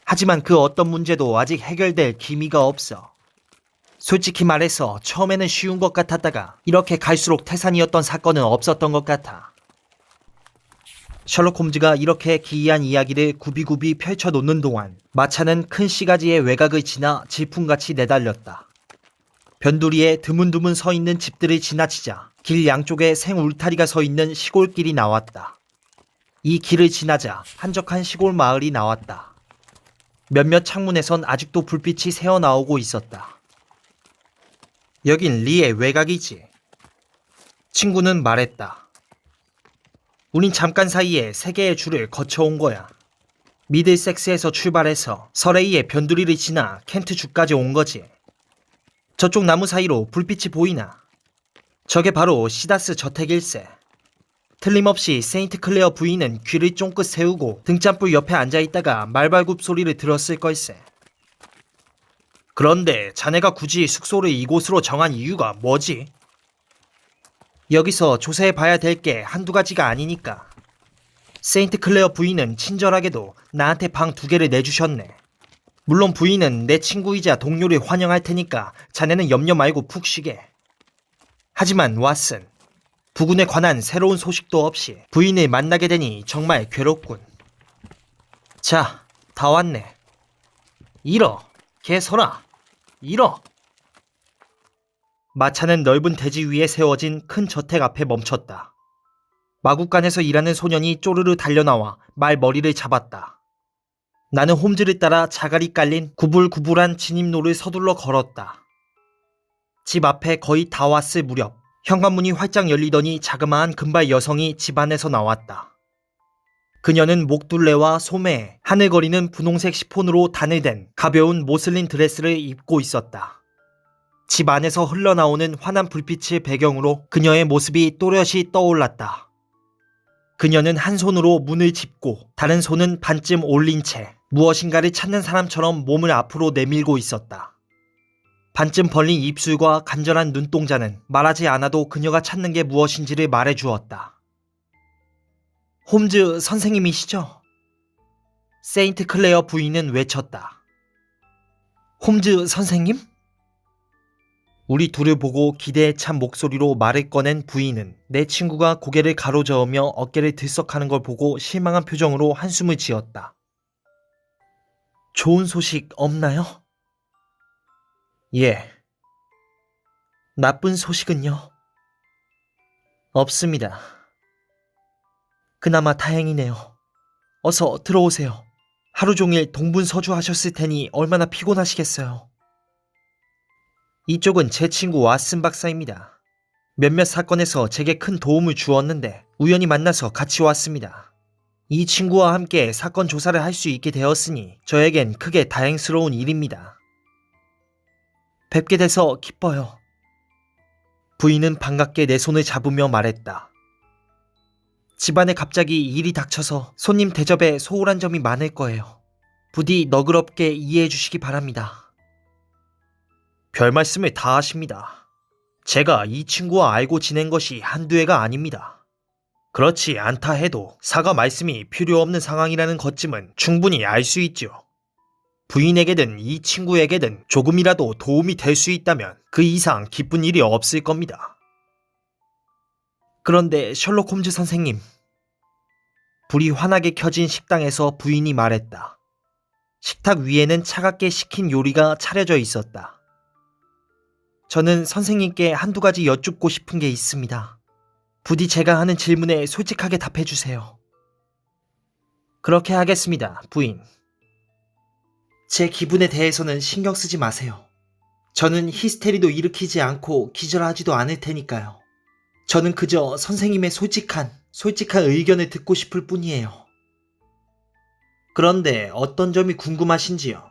하지만 그 어떤 문제도 아직 해결될 기미가 없어. 솔직히 말해서 처음에는 쉬운 것 같았다가 이렇게 갈수록 태산이었던 사건은 없었던 것 같아. 셜록 홈즈가 이렇게 기이한 이야기를 굽이굽이 펼쳐놓는 동안 마차는 큰 시가지의 외곽을 지나 질풍같이 내달렸다. 변두리에 드문드문 서 있는 집들을 지나치자 길 양쪽에 생울타리가 서 있는 시골길이 나왔다. 이 길을 지나자 한적한 시골 마을이 나왔다. 몇몇 창문에선 아직도 불빛이 새어나오고 있었다. 여긴 리의 외곽이지. 친구는 말했다. 우린 잠깐 사이에 세 개의 줄을 거쳐온 거야. 미들섹스에서 출발해서 서레이의 변두리를 지나 켄트 주까지 온 거지. 저쪽 나무 사이로 불빛이 보이나? 저게 바로 시다스 저택일세. 틀림없이 세인트 클레어 부인은 귀를 쫑긋 세우고 등잔불 옆에 앉아있다가 말발굽 소리를 들었을 걸세. 그런데 자네가 굳이 숙소를 이곳으로 정한 이유가 뭐지? 여기서 조사해봐야 될 게 한두 가지가 아니니까. 세인트 클레어 부인은 친절하게도 나한테 방 2개를 내주셨네. 물론 부인은 내 친구이자 동료를 환영할 테니까 자네는 염려 말고 푹 쉬게. 하지만 왓슨, 부군에 관한 새로운 소식도 없이 부인을 만나게 되니 정말 괴롭군. 자, 다 왔네. 일어, 개설아, 일어. 마차는 넓은 대지 위에 세워진 큰 저택 앞에 멈췄다. 마구간에서 일하는 소년이 쪼르르 달려나와 말머리를 잡았다. 나는 홈즈를 따라 자갈이 깔린 구불구불한 진입로를 서둘러 걸었다. 집 앞에 거의 다 왔을 무렵 현관문이 활짝 열리더니 자그마한 금발 여성이 집 안에서 나왔다. 그녀는 목둘레와 소매에 하늘거리는 분홍색 시폰으로 단을 댄 가벼운 모슬린 드레스를 입고 있었다. 집 안에서 흘러나오는 환한 불빛을 배경으로 그녀의 모습이 또렷이 떠올랐다. 그녀는 한 손으로 문을 짚고 다른 손은 반쯤 올린 채 무엇인가를 찾는 사람처럼 몸을 앞으로 내밀고 있었다. 반쯤 벌린 입술과 간절한 눈동자는 말하지 않아도 그녀가 찾는 게 무엇인지를 말해주었다. 홈즈 선생님이시죠? 세인트 클레어 부인은 외쳤다. 홈즈 선생님? 우리 둘을 보고 기대에 찬 목소리로 말을 꺼낸 부인은 내 친구가 고개를 가로저으며 어깨를 들썩하는 걸 보고 실망한 표정으로 한숨을 지었다. 좋은 소식 없나요? 예. 나쁜 소식은요? 없습니다. 그나마 다행이네요. 어서 들어오세요. 하루 종일 동분서주 하셨을 테니 얼마나 피곤하시겠어요. 이쪽은 제 친구 왓슨 박사입니다. 몇몇 사건에서 제게 큰 도움을 주었는데 우연히 만나서 같이 왔습니다. 이 친구와 함께 사건 조사를 할 수 있게 되었으니 저에겐 크게 다행스러운 일입니다. 뵙게 돼서 기뻐요. 부인은 반갑게 내 손을 잡으며 말했다. 집안에 갑자기 일이 닥쳐서 손님 대접에 소홀한 점이 많을 거예요. 부디 너그럽게 이해해 주시기 바랍니다. 별 말씀을 다 하십니다. 제가 이 친구와 알고 지낸 것이 한두 해가 아닙니다. 그렇지 않다 해도 사과 말씀이 필요 없는 상황이라는 것쯤은 충분히 알 수 있죠. 부인에게든 이 친구에게든 조금이라도 도움이 될 수 있다면 그 이상 기쁜 일이 없을 겁니다. 그런데 셜록 홈즈 선생님. 불이 환하게 켜진 식당에서 부인이 말했다. 식탁 위에는 차갑게 식힌 요리가 차려져 있었다. 저는 선생님께 한두 가지 여쭙고 싶은 게 있습니다. 부디 제가 하는 질문에 솔직하게 답해주세요. 그렇게 하겠습니다, 부인. 제 기분에 대해서는 신경 쓰지 마세요. 저는 히스테리도 일으키지 않고 기절하지도 않을 테니까요. 저는 그저 선생님의 솔직한 의견을 듣고 싶을 뿐이에요. 그런데 어떤 점이 궁금하신지요?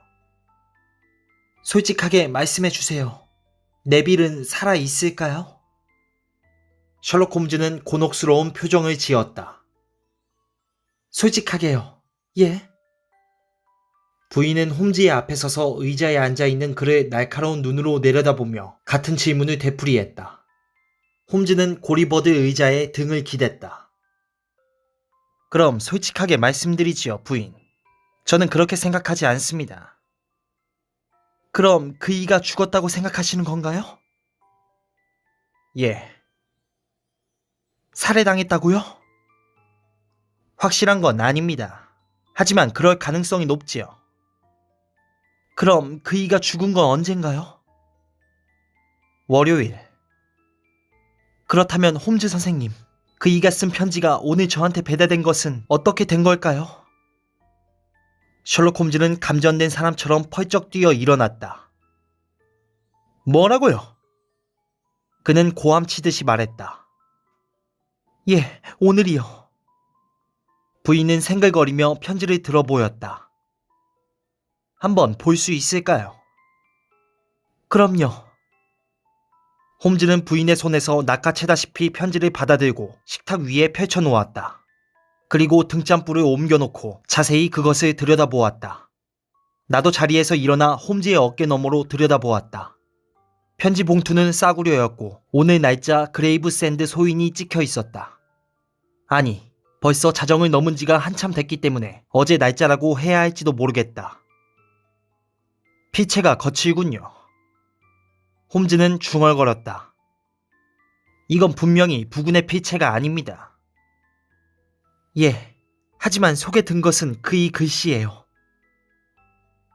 솔직하게 말씀해 주세요. 네빌은 살아 있을까요? 셜록 홈즈는 곤혹스러운 표정을 지었다. 솔직하게요. 예? 부인은 홈즈의 앞에 서서 의자에 앉아있는 그를 날카로운 눈으로 내려다보며 같은 질문을 되풀이했다. 홈즈는 고리버드 의자에 등을 기댔다. 그럼 솔직하게 말씀드리지요, 부인. 저는 그렇게 생각하지 않습니다. 그럼 그이가 죽었다고 생각하시는 건가요? 예. 살해당했다고요? 확실한 건 아닙니다. 하지만 그럴 가능성이 높지요. 그럼 그이가 죽은 건 언젠가요? 월요일. 그렇다면 홈즈 선생님, 그이가 쓴 편지가 오늘 저한테 배달된 것은 어떻게 된 걸까요? 셜록 홈즈는 감전된 사람처럼 펄쩍 뛰어 일어났다. 뭐라고요? 그는 고함 치듯이 말했다. 예, 오늘이요. 부인은 생글거리며 편지를 들어보였다. 한번 볼 수 있을까요? 그럼요. 홈즈는 부인의 손에서 낚아채다시피 편지를 받아들고 식탁 위에 펼쳐놓았다. 그리고 등잔불을 옮겨놓고 자세히 그것을 들여다보았다. 나도 자리에서 일어나 홈즈의 어깨 너머로 들여다보았다. 편지 봉투는 싸구려였고 오늘 날짜 그레이브샌드 소인이 찍혀 있었다. 아니, 벌써 자정을 넘은 지가 한참 됐기 때문에 어제 날짜라고 해야 할지도 모르겠다. 피체가 거칠군요. 홈즈는 중얼거렸다. 이건 분명히 부군의 피체가 아닙니다. 예, 하지만 속에 든 것은 그의 글씨예요.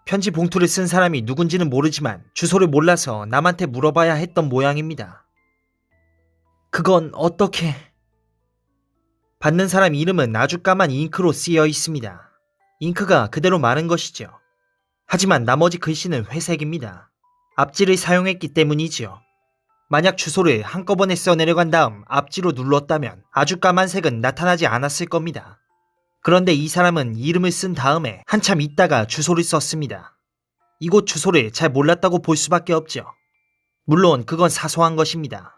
편지 봉투를 쓴 사람이 누군지는 모르지만 주소를 몰라서 남한테 물어봐야 했던 모양입니다. 그건 어떻게... 받는 사람 이름은 아주 까만 잉크로 쓰여 있습니다. 잉크가 그대로 마른 것이죠. 하지만 나머지 글씨는 회색입니다. 앞지를 사용했기 때문이지요. 만약 주소를 한꺼번에 써내려간 다음 앞지로 눌렀다면 아주 까만 색은 나타나지 않았을 겁니다. 그런데 이 사람은 이름을 쓴 다음에 한참 있다가 주소를 썼습니다. 이곳 주소를 잘 몰랐다고 볼 수밖에 없죠. 물론 그건 사소한 것입니다.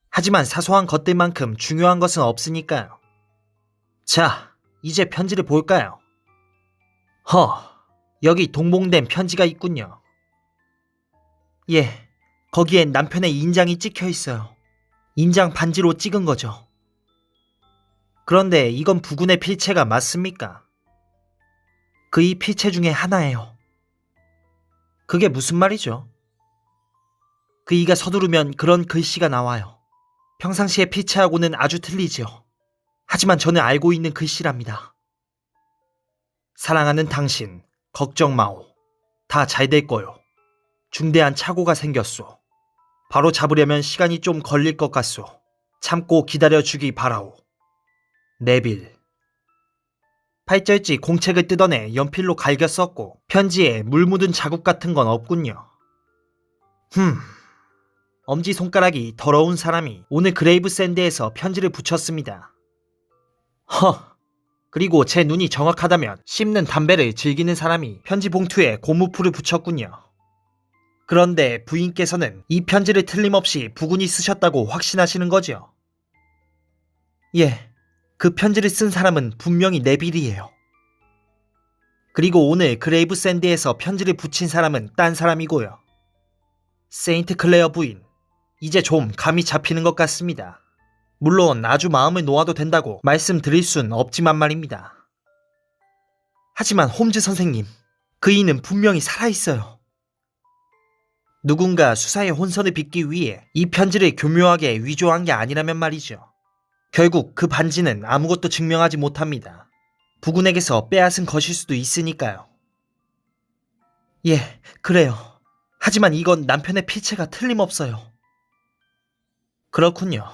하지만 사소한 것들만큼 중요한 것은 없으니까요. 자, 이제 편지를 볼까요? 여기 동봉된 편지가 있군요. 예, 거기엔 남편의 인장이 찍혀 있어요. 인장 반지로 찍은 거죠. 그런데 이건 부군의 필체가 맞습니까? 그의 필체 중에 하나예요. 그게 무슨 말이죠? 그이가 서두르면 그런 글씨가 나와요. 평상시의 필체하고는 아주 틀리지요. 하지만 저는 알고 있는 글씨랍니다. 사랑하는 당신, 걱정 마오. 다 잘 될 거요. 중대한 착오가 생겼소. 바로 잡으려면 시간이 좀 걸릴 것 같소. 참고 기다려주기 바라오. 네빌. 팔절지 공책을 뜯어내 연필로 갈겨 썼고 편지에 물 묻은 자국 같은 건 없군요. 엄지손가락이 더러운 사람이 오늘 그레이브샌드에서 편지를 붙였습니다. 그리고 제 눈이 정확하다면 씹는 담배를 즐기는 사람이 편지 봉투에 고무풀을 붙였군요. 그런데 부인께서는 이 편지를 틀림없이 부군이 쓰셨다고 확신하시는 거죠? 예, 그 편지를 쓴 사람은 분명히 네빌이에요. 그리고 오늘 그레이브샌드에서 편지를 붙인 사람은 딴 사람이고요. 세인트 클레어 부인, 이제 좀 감이 잡히는 것 같습니다. 물론 아주 마음을 놓아도 된다고 말씀드릴 순 없지만 말입니다. 하지만 홈즈 선생님, 그이는 분명히 살아있어요. 누군가 수사의 혼선을 빚기 위해 이 편지를 교묘하게 위조한 게 아니라면 말이죠. 결국 그 반지는 아무것도 증명하지 못합니다. 부군에게서 빼앗은 것일 수도 있으니까요. 예, 그래요. 하지만 이건 남편의 필체가 틀림없어요. 그렇군요.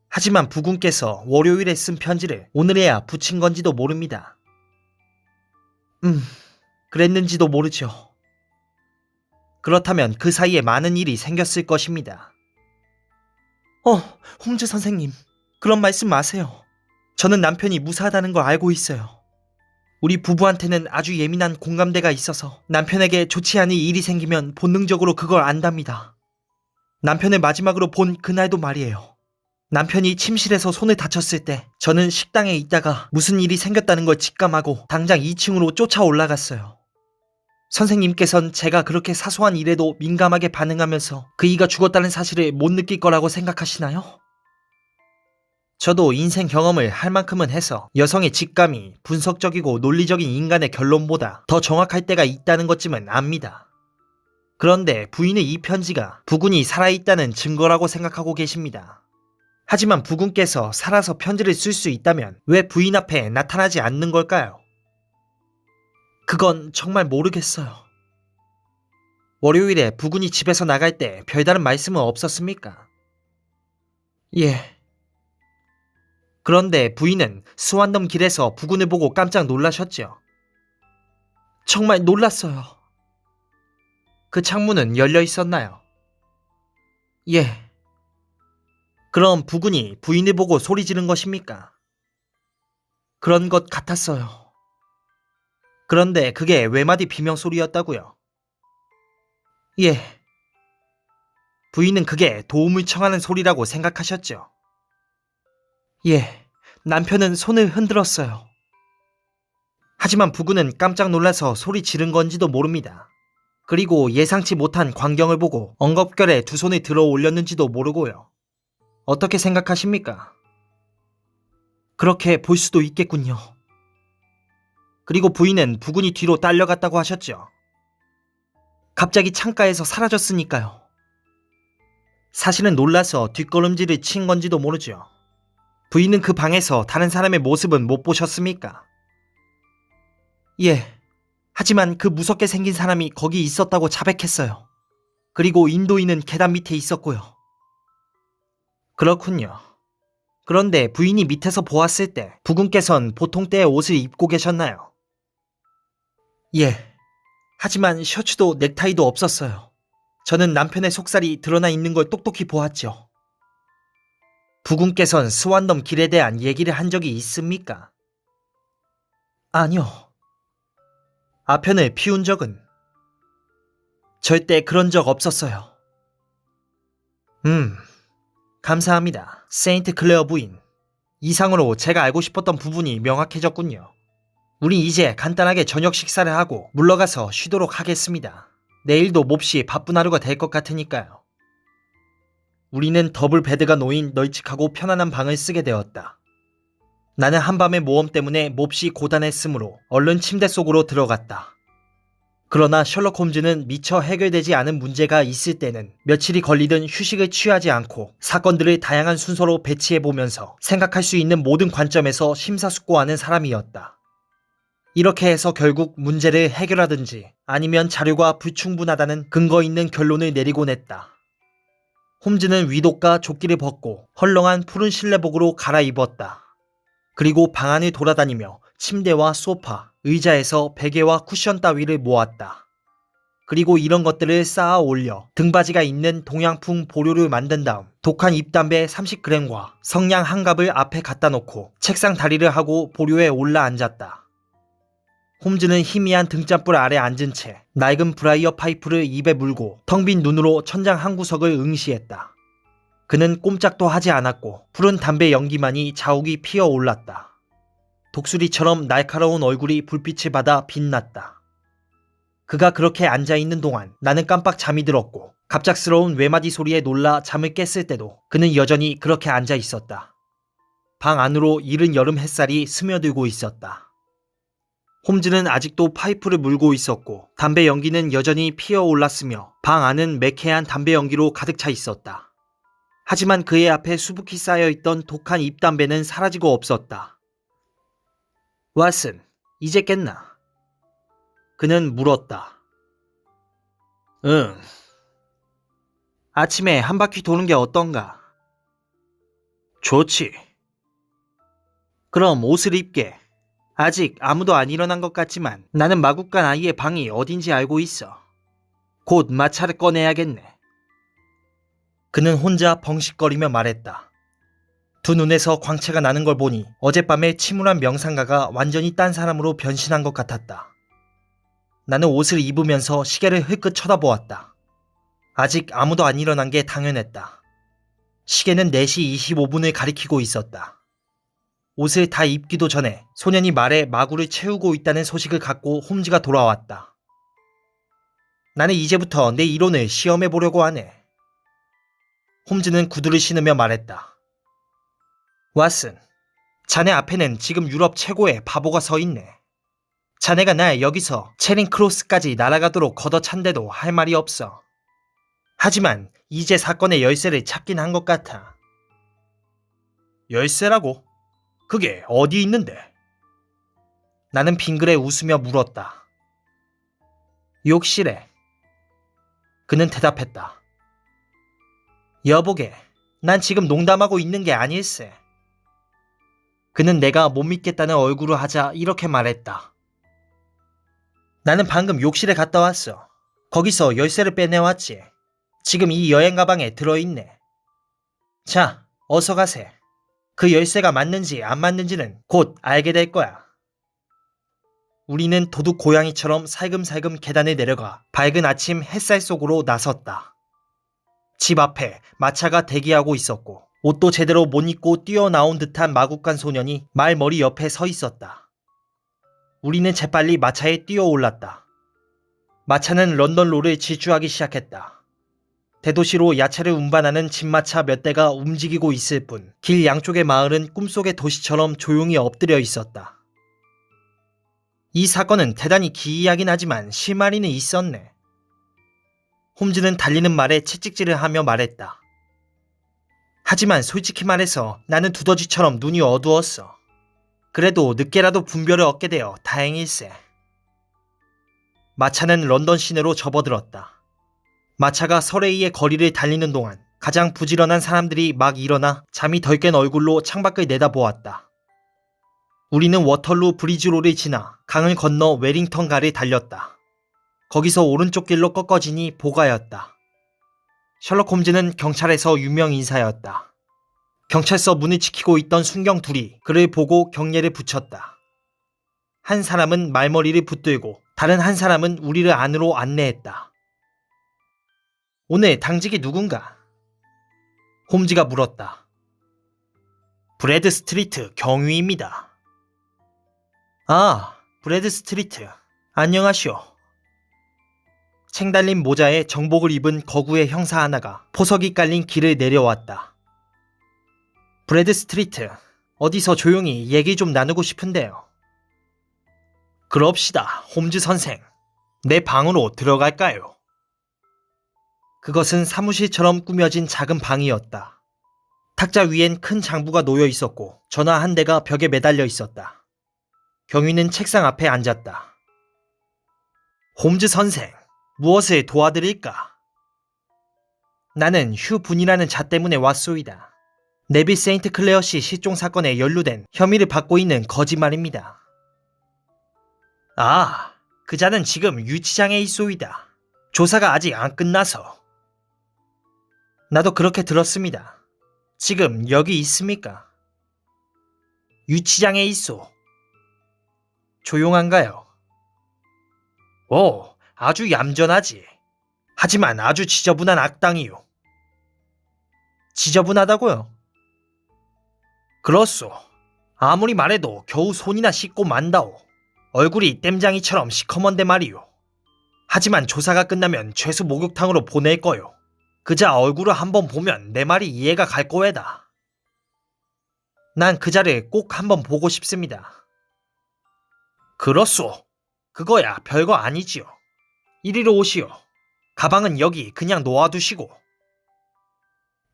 하지만 부군께서 월요일에 쓴 편지를 오늘에야 붙인 건지도 모릅니다. 그랬는지도 모르죠. 그렇다면 그 사이에 많은 일이 생겼을 것입니다. 홈즈 선생님, 그런 말씀 마세요. 저는 남편이 무사하다는 걸 알고 있어요. 우리 부부한테는 아주 예민한 공감대가 있어서 남편에게 좋지 않은 일이 생기면 본능적으로 그걸 안답니다. 남편을 마지막으로 본 그날도 말이에요. 남편이 침실에서 손을 다쳤을 때 저는 식당에 있다가 무슨 일이 생겼다는 걸 직감하고 당장 2층으로 쫓아 올라갔어요. 선생님께선 제가 그렇게 사소한 일에도 민감하게 반응하면서 그이가 죽었다는 사실을 못 느낄 거라고 생각하시나요? 저도 인생 경험을 할 만큼은 해서 여성의 직감이 분석적이고 논리적인 인간의 결론보다 더 정확할 때가 있다는 것쯤은 압니다. 그런데 부인의 이 편지가 부군이 살아있다는 증거라고 생각하고 계십니다. 하지만 부군께서 살아서 편지를 쓸 수 있다면 왜 부인 앞에 나타나지 않는 걸까요? 그건 정말 모르겠어요. 월요일에 부군이 집에서 나갈 때 별다른 말씀은 없었습니까? 예. 그런데 부인은 스완덤 길에서 부군을 보고 깜짝 놀라셨죠. 정말 놀랐어요. 그 창문은 열려 있었나요? 예. 그럼 부군이 부인을 보고 소리 지른 것입니까? 그런 것 같았어요. 그런데 그게 외마디 비명소리였다고요. 예. 부인은 그게 도움을 청하는 소리라고 생각하셨죠? 예. 남편은 손을 흔들었어요. 하지만 부군은 깜짝 놀라서 소리 지른 건지도 모릅니다. 그리고 예상치 못한 광경을 보고 엉겁결에 두 손을 들어 올렸는지도 모르고요. 어떻게 생각하십니까? 그렇게 볼 수도 있겠군요. 그리고 부인은 부군이 뒤로 딸려갔다고 하셨죠. 갑자기 창가에서 사라졌으니까요. 사실은 놀라서 뒷걸음질을 친 건지도 모르죠. 부인은 그 방에서 다른 사람의 모습은 못 보셨습니까? 예. 하지만 그 무섭게 생긴 사람이 거기 있었다고 자백했어요. 그리고 인도인은 계단 밑에 있었고요. 그렇군요. 그런데 부인이 밑에서 보았을 때 부군께선 보통 때의 옷을 입고 계셨나요? 예. 하지만 셔츠도 넥타이도 없었어요. 저는 남편의 속살이 드러나 있는 걸 똑똑히 보았죠. 부군께선 스완덤 길에 대한 얘기를 한 적이 있습니까? 아니요. 아편을 피운 적은 절대 그런 적 없었어요. 감사합니다. 세인트 클레어 부인. 이상으로 제가 알고 싶었던 부분이 명확해졌군요. 우리 이제 간단하게 저녁 식사를 하고 물러가서 쉬도록 하겠습니다. 내일도 몹시 바쁜 하루가 될 것 같으니까요. 우리는 더블 베드가 놓인 널찍하고 편안한 방을 쓰게 되었다. 나는 한밤의 모험 때문에 몹시 고단했으므로 얼른 침대 속으로 들어갔다. 그러나 셜록 홈즈는 미처 해결되지 않은 문제가 있을 때는 며칠이 걸리든 휴식을 취하지 않고 사건들을 다양한 순서로 배치해보면서 생각할 수 있는 모든 관점에서 심사숙고하는 사람이었다. 이렇게 해서 결국 문제를 해결하든지 아니면 자료가 불충분하다는 근거 있는 결론을 내리곤 했다. 홈즈는 위독과 조끼를 벗고 헐렁한 푸른 실내복으로 갈아입었다. 그리고 방 안을 돌아다니며 침대와 소파, 의자에서 베개와 쿠션 따위를 모았다. 그리고 이런 것들을 쌓아 올려 등받이가 있는 동양풍 보료를 만든 다음 독한 잎담배 30g과 성냥 한 갑을 앞에 갖다 놓고 책상 다리를 하고 보료에 올라 앉았다. 홈즈는 희미한 등잔불 아래 앉은 채 낡은 브라이어 파이프를 입에 물고 텅 빈 눈으로 천장 한 구석을 응시했다. 그는 꼼짝도 하지 않았고 푸른 담배 연기만이 자욱이 피어올랐다. 독수리처럼 날카로운 얼굴이 불빛을 받아 빛났다. 그가 그렇게 앉아있는 동안 나는 깜빡 잠이 들었고 갑작스러운 외마디 소리에 놀라 잠을 깼을 때도 그는 여전히 그렇게 앉아있었다. 방 안으로 이른 여름 햇살이 스며들고 있었다. 홈즈는 아직도 파이프를 물고 있었고 담배 연기는 여전히 피어올랐으며 방 안은 매캐한 담배 연기로 가득 차 있었다. 하지만 그의 앞에 수북히 쌓여있던 독한 잎담배는 사라지고 없었다. 왓슨, 이제 깼나? 그는 물었다. 응. 아침에 한 바퀴 도는 게 어떤가? 좋지. 그럼 옷을 입게. 아직 아무도 안 일어난 것 같지만 나는 마구간 아이의 방이 어딘지 알고 있어. 곧 마차를 꺼내야겠네. 그는 혼자 벙식거리며 말했다. 두 눈에서 광채가 나는 걸 보니 어젯밤에 침울한 명상가가 완전히 딴 사람으로 변신한 것 같았다. 나는 옷을 입으면서 시계를 흘끗 쳐다보았다. 아직 아무도 안 일어난 게 당연했다. 시계는 4시 25분을 가리키고 있었다. 옷을 다 입기도 전에 소년이 말에 마구를 채우고 있다는 소식을 갖고 홈즈가 돌아왔다. 나는 이제부터 내 이론을 시험해 보려고 하네. 홈즈는 구두를 신으며 말했다. 왓슨, 자네 앞에는 지금 유럽 최고의 바보가 서 있네. 자네가 날 여기서 체링 크로스까지 날아가도록 걷어찬데도 할 말이 없어. 하지만 이제 사건의 열쇠를 찾긴 한 것 같아. 열쇠라고? 그게 어디 있는데? 나는 빙그레 웃으며 물었다. 욕실에. 그는 대답했다. 여보게, 난 지금 농담하고 있는 게 아닐세. 그는 내가 못 믿겠다는 얼굴을 하자 이렇게 말했다. 나는 방금 욕실에 갔다 왔어. 거기서 열쇠를 빼내왔지. 지금 이 여행 가방에 들어있네. 자, 어서 가세. 그 열쇠가 맞는지 안 맞는지는 곧 알게 될 거야. 우리는 도둑 고양이처럼 살금살금 계단을 내려가 밝은 아침 햇살 속으로 나섰다. 집 앞에 마차가 대기하고 있었고 옷도 제대로 못 입고 뛰어나온 듯한 마구간 소년이 말머리 옆에 서 있었다. 우리는 재빨리 마차에 뛰어올랐다. 마차는 런던로를 질주하기 시작했다. 대도시로 야채를 운반하는 집마차 몇 대가 움직이고 있을 뿐 길 양쪽의 마을은 꿈속의 도시처럼 조용히 엎드려 있었다. 이 사건은 대단히 기이하긴 하지만 실마리는 있었네. 홈즈는 달리는 말에 채찍질을 하며 말했다. 하지만 솔직히 말해서 나는 두더지처럼 눈이 어두웠어. 그래도 늦게라도 분별을 얻게 되어 다행일세. 마차는 런던 시내로 접어들었다. 마차가 서레이의 거리를 달리는 동안 가장 부지런한 사람들이 막 일어나 잠이 덜 깬 얼굴로 창밖을 내다보았다. 우리는 워털루 브리지로를 지나 강을 건너 웨링턴가를 달렸다. 거기서 오른쪽 길로 꺾어지니 보가였다. 셜록 홈즈는 경찰에서 유명 인사였다. 경찰서 문을 지키고 있던 순경 둘이 그를 보고 경례를 붙였다. 한 사람은 말머리를 붙들고 다른 한 사람은 우리를 안으로 안내했다. 오늘 당직이 누군가? 홈즈가 물었다. 브래드 스트리트 경위입니다. 아, 브래드 스트리트. 안녕하시오. 챙 달린 모자에 정복을 입은 거구의 형사 하나가 포석이 깔린 길을 내려왔다. 브래드 스트리트, 어디서 조용히 얘기 좀 나누고 싶은데요. 그럽시다, 홈즈 선생. 내 방으로 들어갈까요? 그것은 사무실처럼 꾸며진 작은 방이었다. 탁자 위엔 큰 장부가 놓여 있었고 전화 한 대가 벽에 매달려 있었다. 경위는 책상 앞에 앉았다. 홈즈 선생, 무엇을 도와드릴까? 나는 휴 분이라는 자 때문에 왔소이다. 네빌 세인트 클레어 씨 실종 사건에 연루된 혐의를 받고 있는 거짓말입니다. 아, 그 자는 지금 유치장에 있소이다. 조사가 아직 안 끝나서. 나도 그렇게 들었습니다. 지금 여기 있습니까? 유치장에 있소. 조용한가요? 오, 아주 얌전하지. 하지만 아주 지저분한 악당이요. 지저분하다고요? 그렇소. 아무리 말해도 겨우 손이나 씻고 만다오. 얼굴이 땜장이처럼 시커먼데 말이요. 하지만 조사가 끝나면 죄수 목욕탕으로 보낼 거요. 그자 얼굴을 한번 보면 내 말이 이해가 갈 거외다. 난 그자를 꼭 한번 보고 싶습니다. 그렇소. 그거야 별거 아니지요. 이리로 오시오. 가방은 여기 그냥 놓아두시고.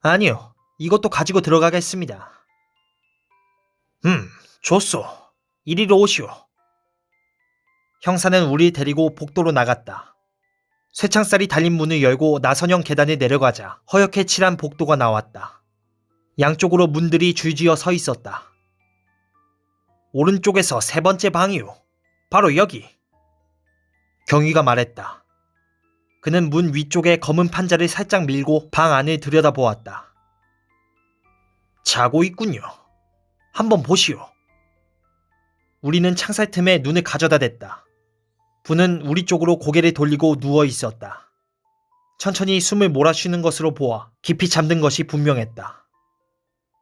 아니요. 이것도 가지고 들어가겠습니다. 좋소. 이리로 오시오. 형사는 우리 데리고 복도로 나갔다. 쇠창살이 달린 문을 열고 나선형 계단을 내려가자 허옇게 칠한 복도가 나왔다. 양쪽으로 문들이 줄지어 서 있었다. 오른쪽에서 세 번째 방이요. 바로 여기. 경위가 말했다. 그는 문 위쪽에 검은 판자를 살짝 밀고 방 안을 들여다보았다. 자고 있군요. 한번 보시오. 우리는 창살 틈에 눈을 가져다 댔다. 분은 우리 쪽으로 고개를 돌리고 누워 있었다. 천천히 숨을 몰아쉬는 것으로 보아 깊이 잠든 것이 분명했다.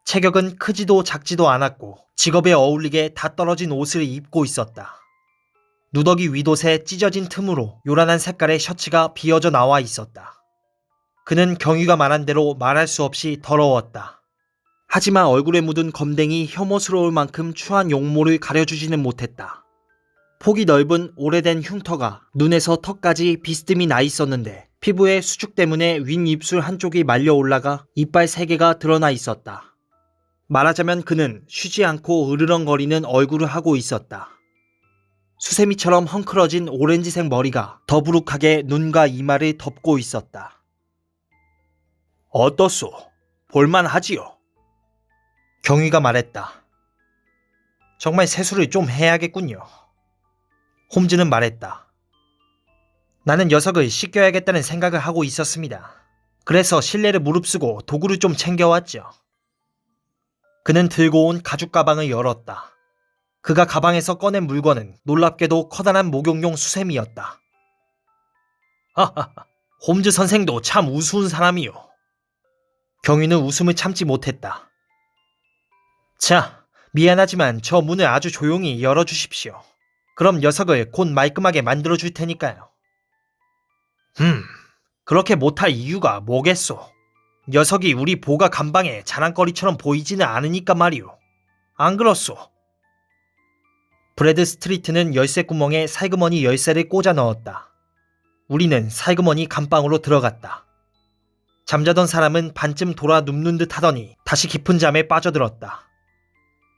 체격은 크지도 작지도 않았고 직업에 어울리게 다 떨어진 옷을 입고 있었다. 누더기 윗옷에 찢어진 틈으로 요란한 색깔의 셔츠가 비어져 나와 있었다. 그는 경위가 말한 대로 말할 수 없이 더러웠다. 하지만 얼굴에 묻은 검댕이 혐오스러울 만큼 추한 용모를 가려주지는 못했다. 폭이 넓은 오래된 흉터가 눈에서 턱까지 비스듬히 나 있었는데 피부의 수축 때문에 윗입술 한쪽이 말려 올라가 이빨 3개가 드러나 있었다. 말하자면 그는 쉬지 않고 으르렁거리는 얼굴을 하고 있었다. 수세미처럼 헝클어진 오렌지색 머리가 더부룩하게 눈과 이마를 덮고 있었다. 어떻소? 볼만하지요? 경위가 말했다. 정말 세수를 좀 해야겠군요. 홈즈는 말했다. 나는 녀석을 씻겨야겠다는 생각을 하고 있었습니다. 그래서 실내를 무릅쓰고 도구를 좀 챙겨왔죠. 그는 들고 온 가죽 가방을 열었다. 그가 가방에서 꺼낸 물건은 놀랍게도 커다란 목욕용 수세미였다. 하하하, 홈즈 선생도 참 우스운 사람이요. 경위는 웃음을 참지 못했다. 자, 미안하지만 저 문을 아주 조용히 열어주십시오. 그럼 녀석을 곧 말끔하게 만들어줄 테니까요. 그렇게 못할 이유가 뭐겠소? 녀석이 우리 보가 감방에 자랑거리처럼 보이지는 않으니까 말이오. 안 그렇소? 브래드 스트리트는 열쇠 구멍에 살그머니 열쇠를 꽂아 넣었다. 우리는 살그머니 감방으로 들어갔다. 잠자던 사람은 반쯤 돌아 눕는 듯 하더니 다시 깊은 잠에 빠져들었다.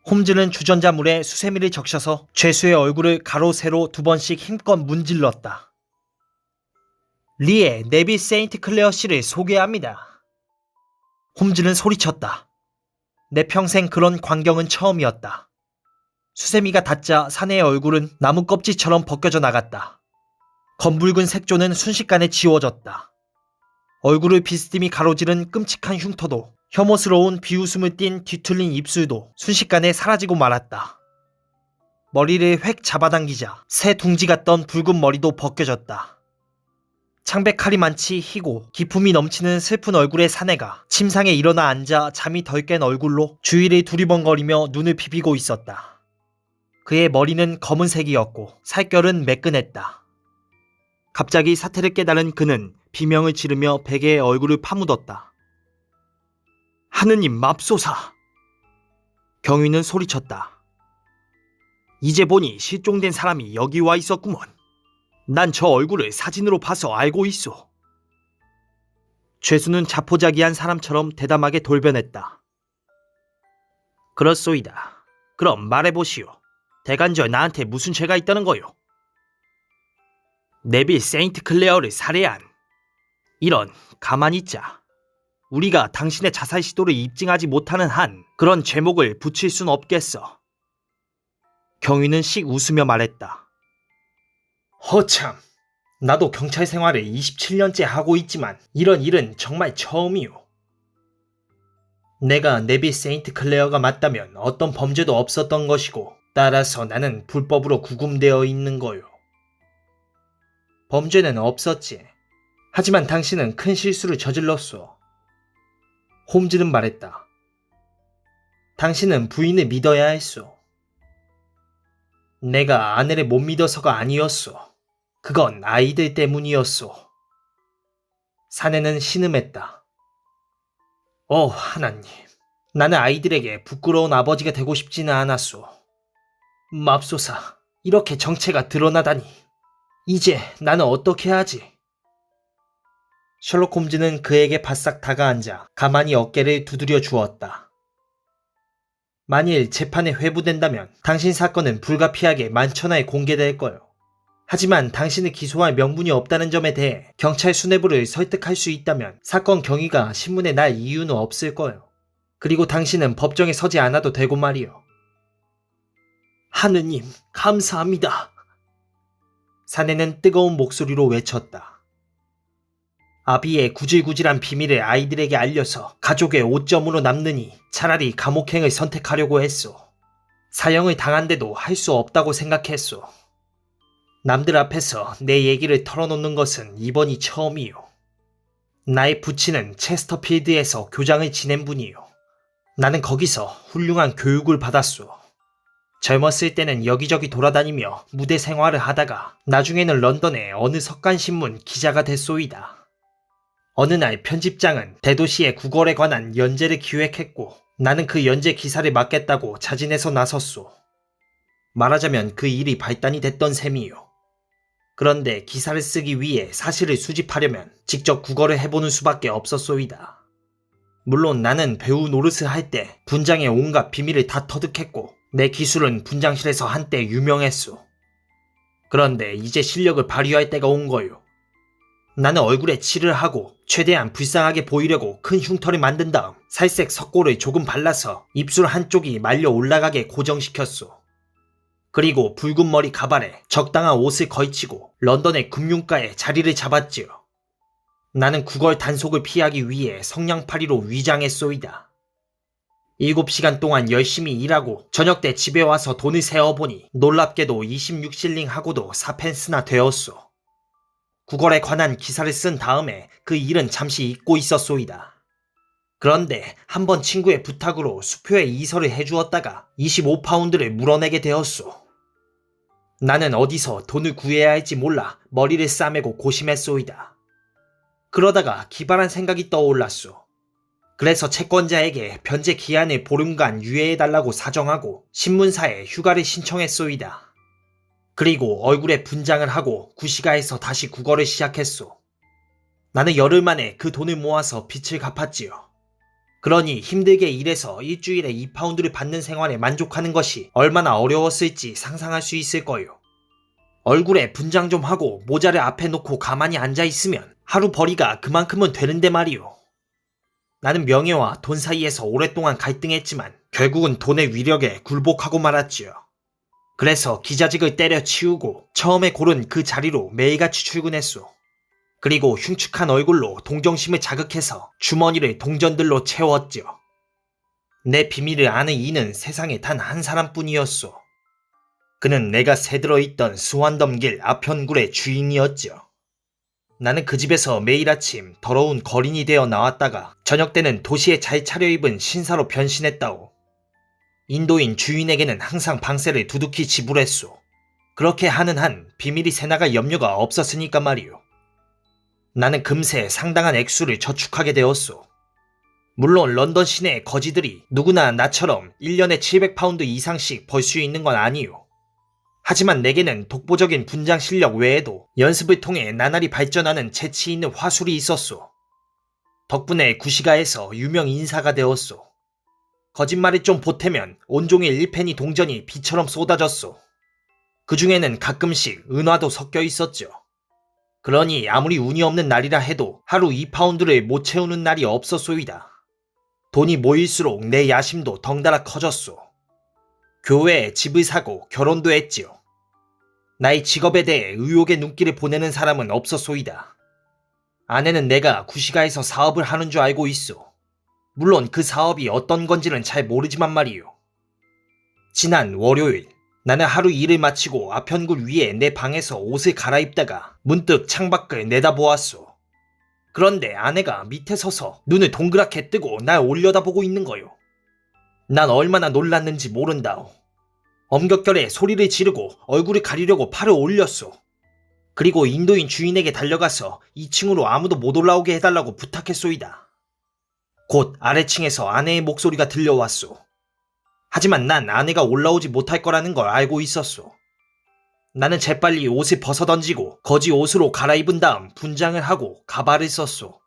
홈즈는 주전자물에 수세미를 적셔서 죄수의 얼굴을 가로 세로 2번씩 힘껏 문질렀다. 리에 네비 세인트 클레어 씨를 소개합니다. 홈즈는 소리쳤다. 내 평생 그런 광경은 처음이었다. 수세미가 닿자 사내의 얼굴은 나무 껍질처럼 벗겨져 나갔다. 검붉은 색조는 순식간에 지워졌다. 얼굴을 비스듬히 가로지른 끔찍한 흉터도 혐오스러운 비웃음을 띤 뒤틀린 입술도 순식간에 사라지고 말았다. 머리를 획 잡아당기자 새 둥지 같던 붉은 머리도 벗겨졌다. 창백하리만치 희고 기품이 넘치는 슬픈 얼굴의 사내가 침상에 일어나 앉아 잠이 덜 깬 얼굴로 주위를 두리번거리며 눈을 비비고 있었다. 그의 머리는 검은색이었고 살결은 매끈했다. 갑자기 사태를 깨달은 그는 비명을 지르며 베개에 얼굴을 파묻었다. 하느님 맙소사! 경위는 소리쳤다. 이제 보니 실종된 사람이 여기 와 있었구먼. 난 저 얼굴을 사진으로 봐서 알고 있소. 죄수는 자포자기한 사람처럼 대담하게 돌변했다. 그렇소이다. 그럼 말해보시오. 대간절 나한테 무슨 죄가 있다는 거요? 네빌 세인트 클레어를 살해한. 이런, 가만히 있자. 우리가 당신의 자살 시도를 입증하지 못하는 한 그런 죄목을 붙일 순 없겠어. 경위는 씩 웃으며 말했다. 허참, 나도 경찰 생활을 27년째 하고 있지만 이런 일은 정말 처음이오. 내가 네빌 세인트 클레어가 맞다면 어떤 범죄도 없었던 것이고 따라서 나는 불법으로 구금되어 있는 거요. 범죄는 없었지. 하지만 당신은 큰 실수를 저질렀소. 홈즈는 말했다. 당신은 부인을 믿어야 했소. 내가 아내를 못 믿어서가 아니었소. 그건 아이들 때문이었소. 사내는 신음했다. 하나님. 나는 아이들에게 부끄러운 아버지가 되고 싶지는 않았소. 맙소사, 이렇게 정체가 드러나다니. 이제 나는 어떻게 하지? 셜록 홈즈는 그에게 바싹 다가앉아 가만히 어깨를 두드려 주었다. 만일 재판에 회부된다면 당신 사건은 불가피하게 만천하에 공개될 거요. 하지만 당신을 기소할 명분이 없다는 점에 대해 경찰 수뇌부를 설득할 수 있다면 사건 경위가 신문에 날 이유는 없을 거요. 그리고 당신은 법정에 서지 않아도 되고 말이요. 하느님, 감사합니다. 사내는 뜨거운 목소리로 외쳤다. 아비의 구질구질한 비밀을 아이들에게 알려서 가족의 오점으로 남느니 차라리 감옥행을 선택하려고 했소. 사형을 당한데도 할 수 없다고 생각했소. 남들 앞에서 내 얘기를 털어놓는 것은 이번이 처음이요. 나의 부친은 체스터필드에서 교장을 지낸 분이요. 나는 거기서 훌륭한 교육을 받았소. 젊었을 때는 여기저기 돌아다니며 무대 생활을 하다가 나중에는 런던의 어느 석간신문 기자가 됐소이다. 어느 날 편집장은 대도시의 구걸에 관한 연재를 기획했고 나는 그 연재 기사를 맡겠다고 자진해서 나섰소. 말하자면 그 일이 발단이 됐던 셈이요. 그런데 기사를 쓰기 위해 사실을 수집하려면 직접 구걸을 해보는 수밖에 없었소이다. 물론 나는 배우 노릇을 할 때 분장의 온갖 비밀을 다 터득했고 내 기술은 분장실에서 한때 유명했소. 그런데 이제 실력을 발휘할 때가 온 거요. 나는 얼굴에 칠을 하고 최대한 불쌍하게 보이려고 큰 흉터를 만든 다음 살색 석고를 조금 발라서 입술 한쪽이 말려 올라가게 고정시켰소. 그리고 붉은 머리 가발에 적당한 옷을 걸치고 런던의 금융가에 자리를 잡았지요. 나는 구걸 단속을 피하기 위해 성냥팔이로 위장했소이다. 7시간 동안 열심히 일하고 저녁 때 집에 와서 돈을 세어보니 놀랍게도 26실링하고도 4펜스나 되었소. 구걸에 관한 기사를 쓴 다음에 그 일은 잠시 잊고 있었소이다. 그런데 한번 친구의 부탁으로 수표에 이설을 해주었다가 25파운드를 물어내게 되었소. 나는 어디서 돈을 구해야 할지 몰라 머리를 싸매고 고심했소이다. 그러다가 기발한 생각이 떠올랐소. 그래서 채권자에게 변제 기한을 보름간 유예해달라고 사정하고 신문사에 휴가를 신청했소이다. 그리고 얼굴에 분장을 하고 구시가에서 다시 구걸을 시작했소. 나는 열흘 만에 그 돈을 모아서 빚을 갚았지요. 그러니 힘들게 일해서 일주일에 2파운드를 받는 생활에 만족하는 것이 얼마나 어려웠을지 상상할 수 있을 거요. 얼굴에 분장 좀 하고 모자를 앞에 놓고 가만히 앉아있으면 하루 벌이가 그만큼은 되는데 말이오. 나는 명예와 돈 사이에서 오랫동안 갈등했지만 결국은 돈의 위력에 굴복하고 말았지요. 그래서 기자직을 때려치우고 처음에 고른 그 자리로 매일같이 출근했소. 그리고 흉측한 얼굴로 동정심을 자극해서 주머니를 동전들로 채웠지요. 내 비밀을 아는 이는 세상에 단 한 사람뿐이었소. 그는 내가 새들어 있던 스완덤길 아편굴의 주인이었지요. 나는 그 집에서 매일 아침 더러운 거린이 되어 나왔다가 저녁 때는 도시에 잘 차려입은 신사로 변신했다오. 인도인 주인에게는 항상 방세를 두둑히 지불했소. 그렇게 하는 한 비밀이 새나갈 염려가 없었으니까 말이오. 나는 금세 상당한 액수를 저축하게 되었소. 물론 런던 시내의 거지들이 누구나 나처럼 1년에 700파운드 이상씩 벌 수 있는 건 아니오. 하지만 내게는 독보적인 분장 실력 외에도 연습을 통해 나날이 발전하는 재치 있는 화술이 있었소. 덕분에 구시가에서 유명 인사가 되었소. 거짓말을 좀 보태면 온종일 1페니 동전이 비처럼 쏟아졌소. 그 중에는 가끔씩 은화도 섞여 있었죠. 그러니 아무리 운이 없는 날이라 해도 하루 2파운드를 못 채우는 날이 없었소이다. 돈이 모일수록 내 야심도 덩달아 커졌소. 교회에 집을 사고 결혼도 했지요. 나의 직업에 대해 의혹의 눈길을 보내는 사람은 없었소이다. 아내는 내가 구시가에서 사업을 하는 줄 알고 있소. 물론 그 사업이 어떤 건지는 잘 모르지만 말이요. 지난 월요일 나는 하루 일을 마치고 아편굴 위에 내 방에서 옷을 갈아입다가 문득 창밖을 내다보았소. 그런데 아내가 밑에 서서 눈을 동그랗게 뜨고 날 올려다보고 있는 거요. 난 얼마나 놀랐는지 모른다오. 엄격결에 소리를 지르고 얼굴을 가리려고 팔을 올렸소. 그리고 인도인 주인에게 달려가서 2층으로 아무도 못 올라오게 해달라고 부탁했소이다. 곧 아래층에서 아내의 목소리가 들려왔소. 하지만 난 아내가 올라오지 못할 거라는 걸 알고 있었소. 나는 재빨리 옷을 벗어던지고 거지 옷으로 갈아입은 다음 분장을 하고 가발을 썼소.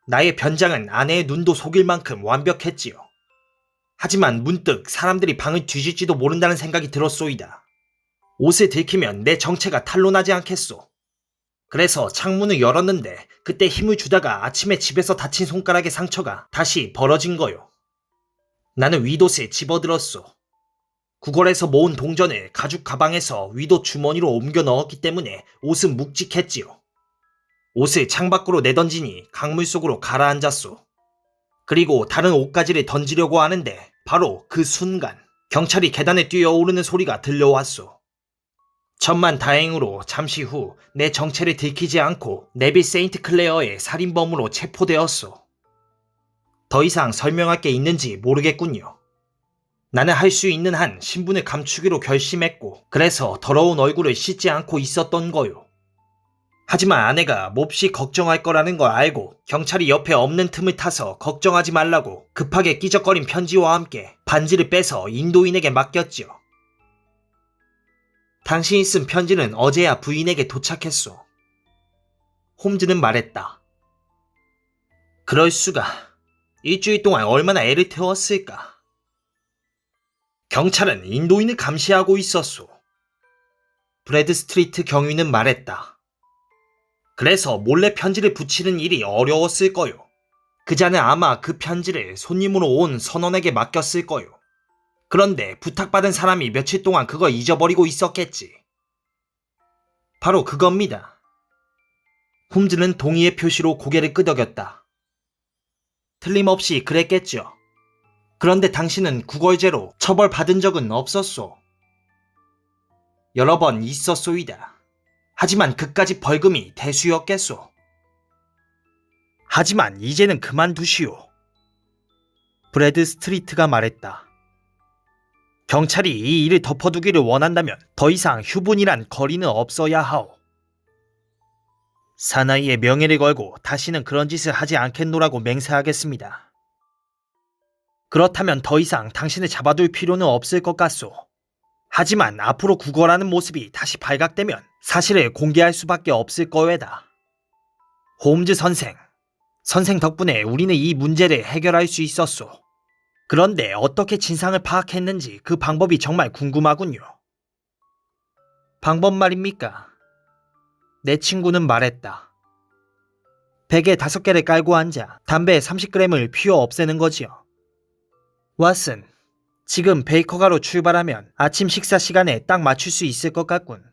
나의 변장은 아내의 눈도 속일 만큼 완벽했지요. 하지만 문득 사람들이 방을 뒤질지도 모른다는 생각이 들었소이다. 옷을 들키면 내 정체가 탄로나지 않겠소. 그래서 창문을 열었는데 그때 힘을 주다가 아침에 집에서 다친 손가락의 상처가 다시 벌어진 거요. 나는 윗옷에 집어들었소. 구걸에서 모은 동전을 가죽 가방에서 윗옷 주머니로 옮겨 넣었기 때문에 옷은 묵직했지요. 옷을 창밖으로 내던지니 강물 속으로 가라앉았소. 그리고 다른 옷가지를 던지려고 하는데 바로 그 순간 경찰이 계단에 뛰어오르는 소리가 들려왔소. 천만 다행으로 잠시 후 내 정체를 들키지 않고 네비 세인트 클레어의 살인범으로 체포되었소. 더 이상 설명할 게 있는지 모르겠군요. 나는 할 수 있는 한 신분을 감추기로 결심했고 그래서 더러운 얼굴을 씻지 않고 있었던 거요. 하지만 아내가 몹시 걱정할 거라는 걸 알고 경찰이 옆에 없는 틈을 타서 걱정하지 말라고 급하게 끼적거린 편지와 함께 반지를 빼서 인도인에게 맡겼지요. 당신이 쓴 편지는 어제야 부인에게 도착했소. 홈즈는 말했다. 그럴 수가. 일주일 동안 얼마나 애를 태웠을까. 경찰은 인도인을 감시하고 있었소. 브래드 스트리트 경위는 말했다. 그래서 몰래 편지를 붙이는 일이 어려웠을 거요. 그자는 아마 그 편지를 손님으로 온 선원에게 맡겼을 거요. 그런데 부탁받은 사람이 며칠 동안 그걸 잊어버리고 있었겠지. 바로 그겁니다. 홈즈는 동의의 표시로 고개를 끄덕였다. 틀림없이 그랬겠죠. 그런데 당신은 구걸죄로 처벌받은 적은 없었소. 여러 번 있었소이다. 하지만 그까지 벌금이 대수였겠소. 하지만 이제는 그만두시오. 브래드 스트리트가 말했다. 경찰이 이 일을 덮어두기를 원한다면 더 이상 휴분이란 거리는 없어야 하오. 사나이의 명예를 걸고 다시는 그런 짓을 하지 않겠노라고 맹세하겠습니다. 그렇다면 더 이상 당신을 잡아둘 필요는 없을 것 같소. 하지만 앞으로 구걸하는 모습이 다시 발각되면 사실을 공개할 수밖에 없을 거외다. 홈즈 선생 덕분에 우리는 이 문제를 해결할 수 있었소. 그런데 어떻게 진상을 파악했는지 그 방법이 정말 궁금하군요. 방법 말입니까? 내 친구는 말했다. 베개 5개를 깔고 앉아 담배 30g을 피워 없애는 거지요. 왓슨, 지금 베이커가로 출발하면 아침 식사 시간에 딱 맞출 수 있을 것 같군.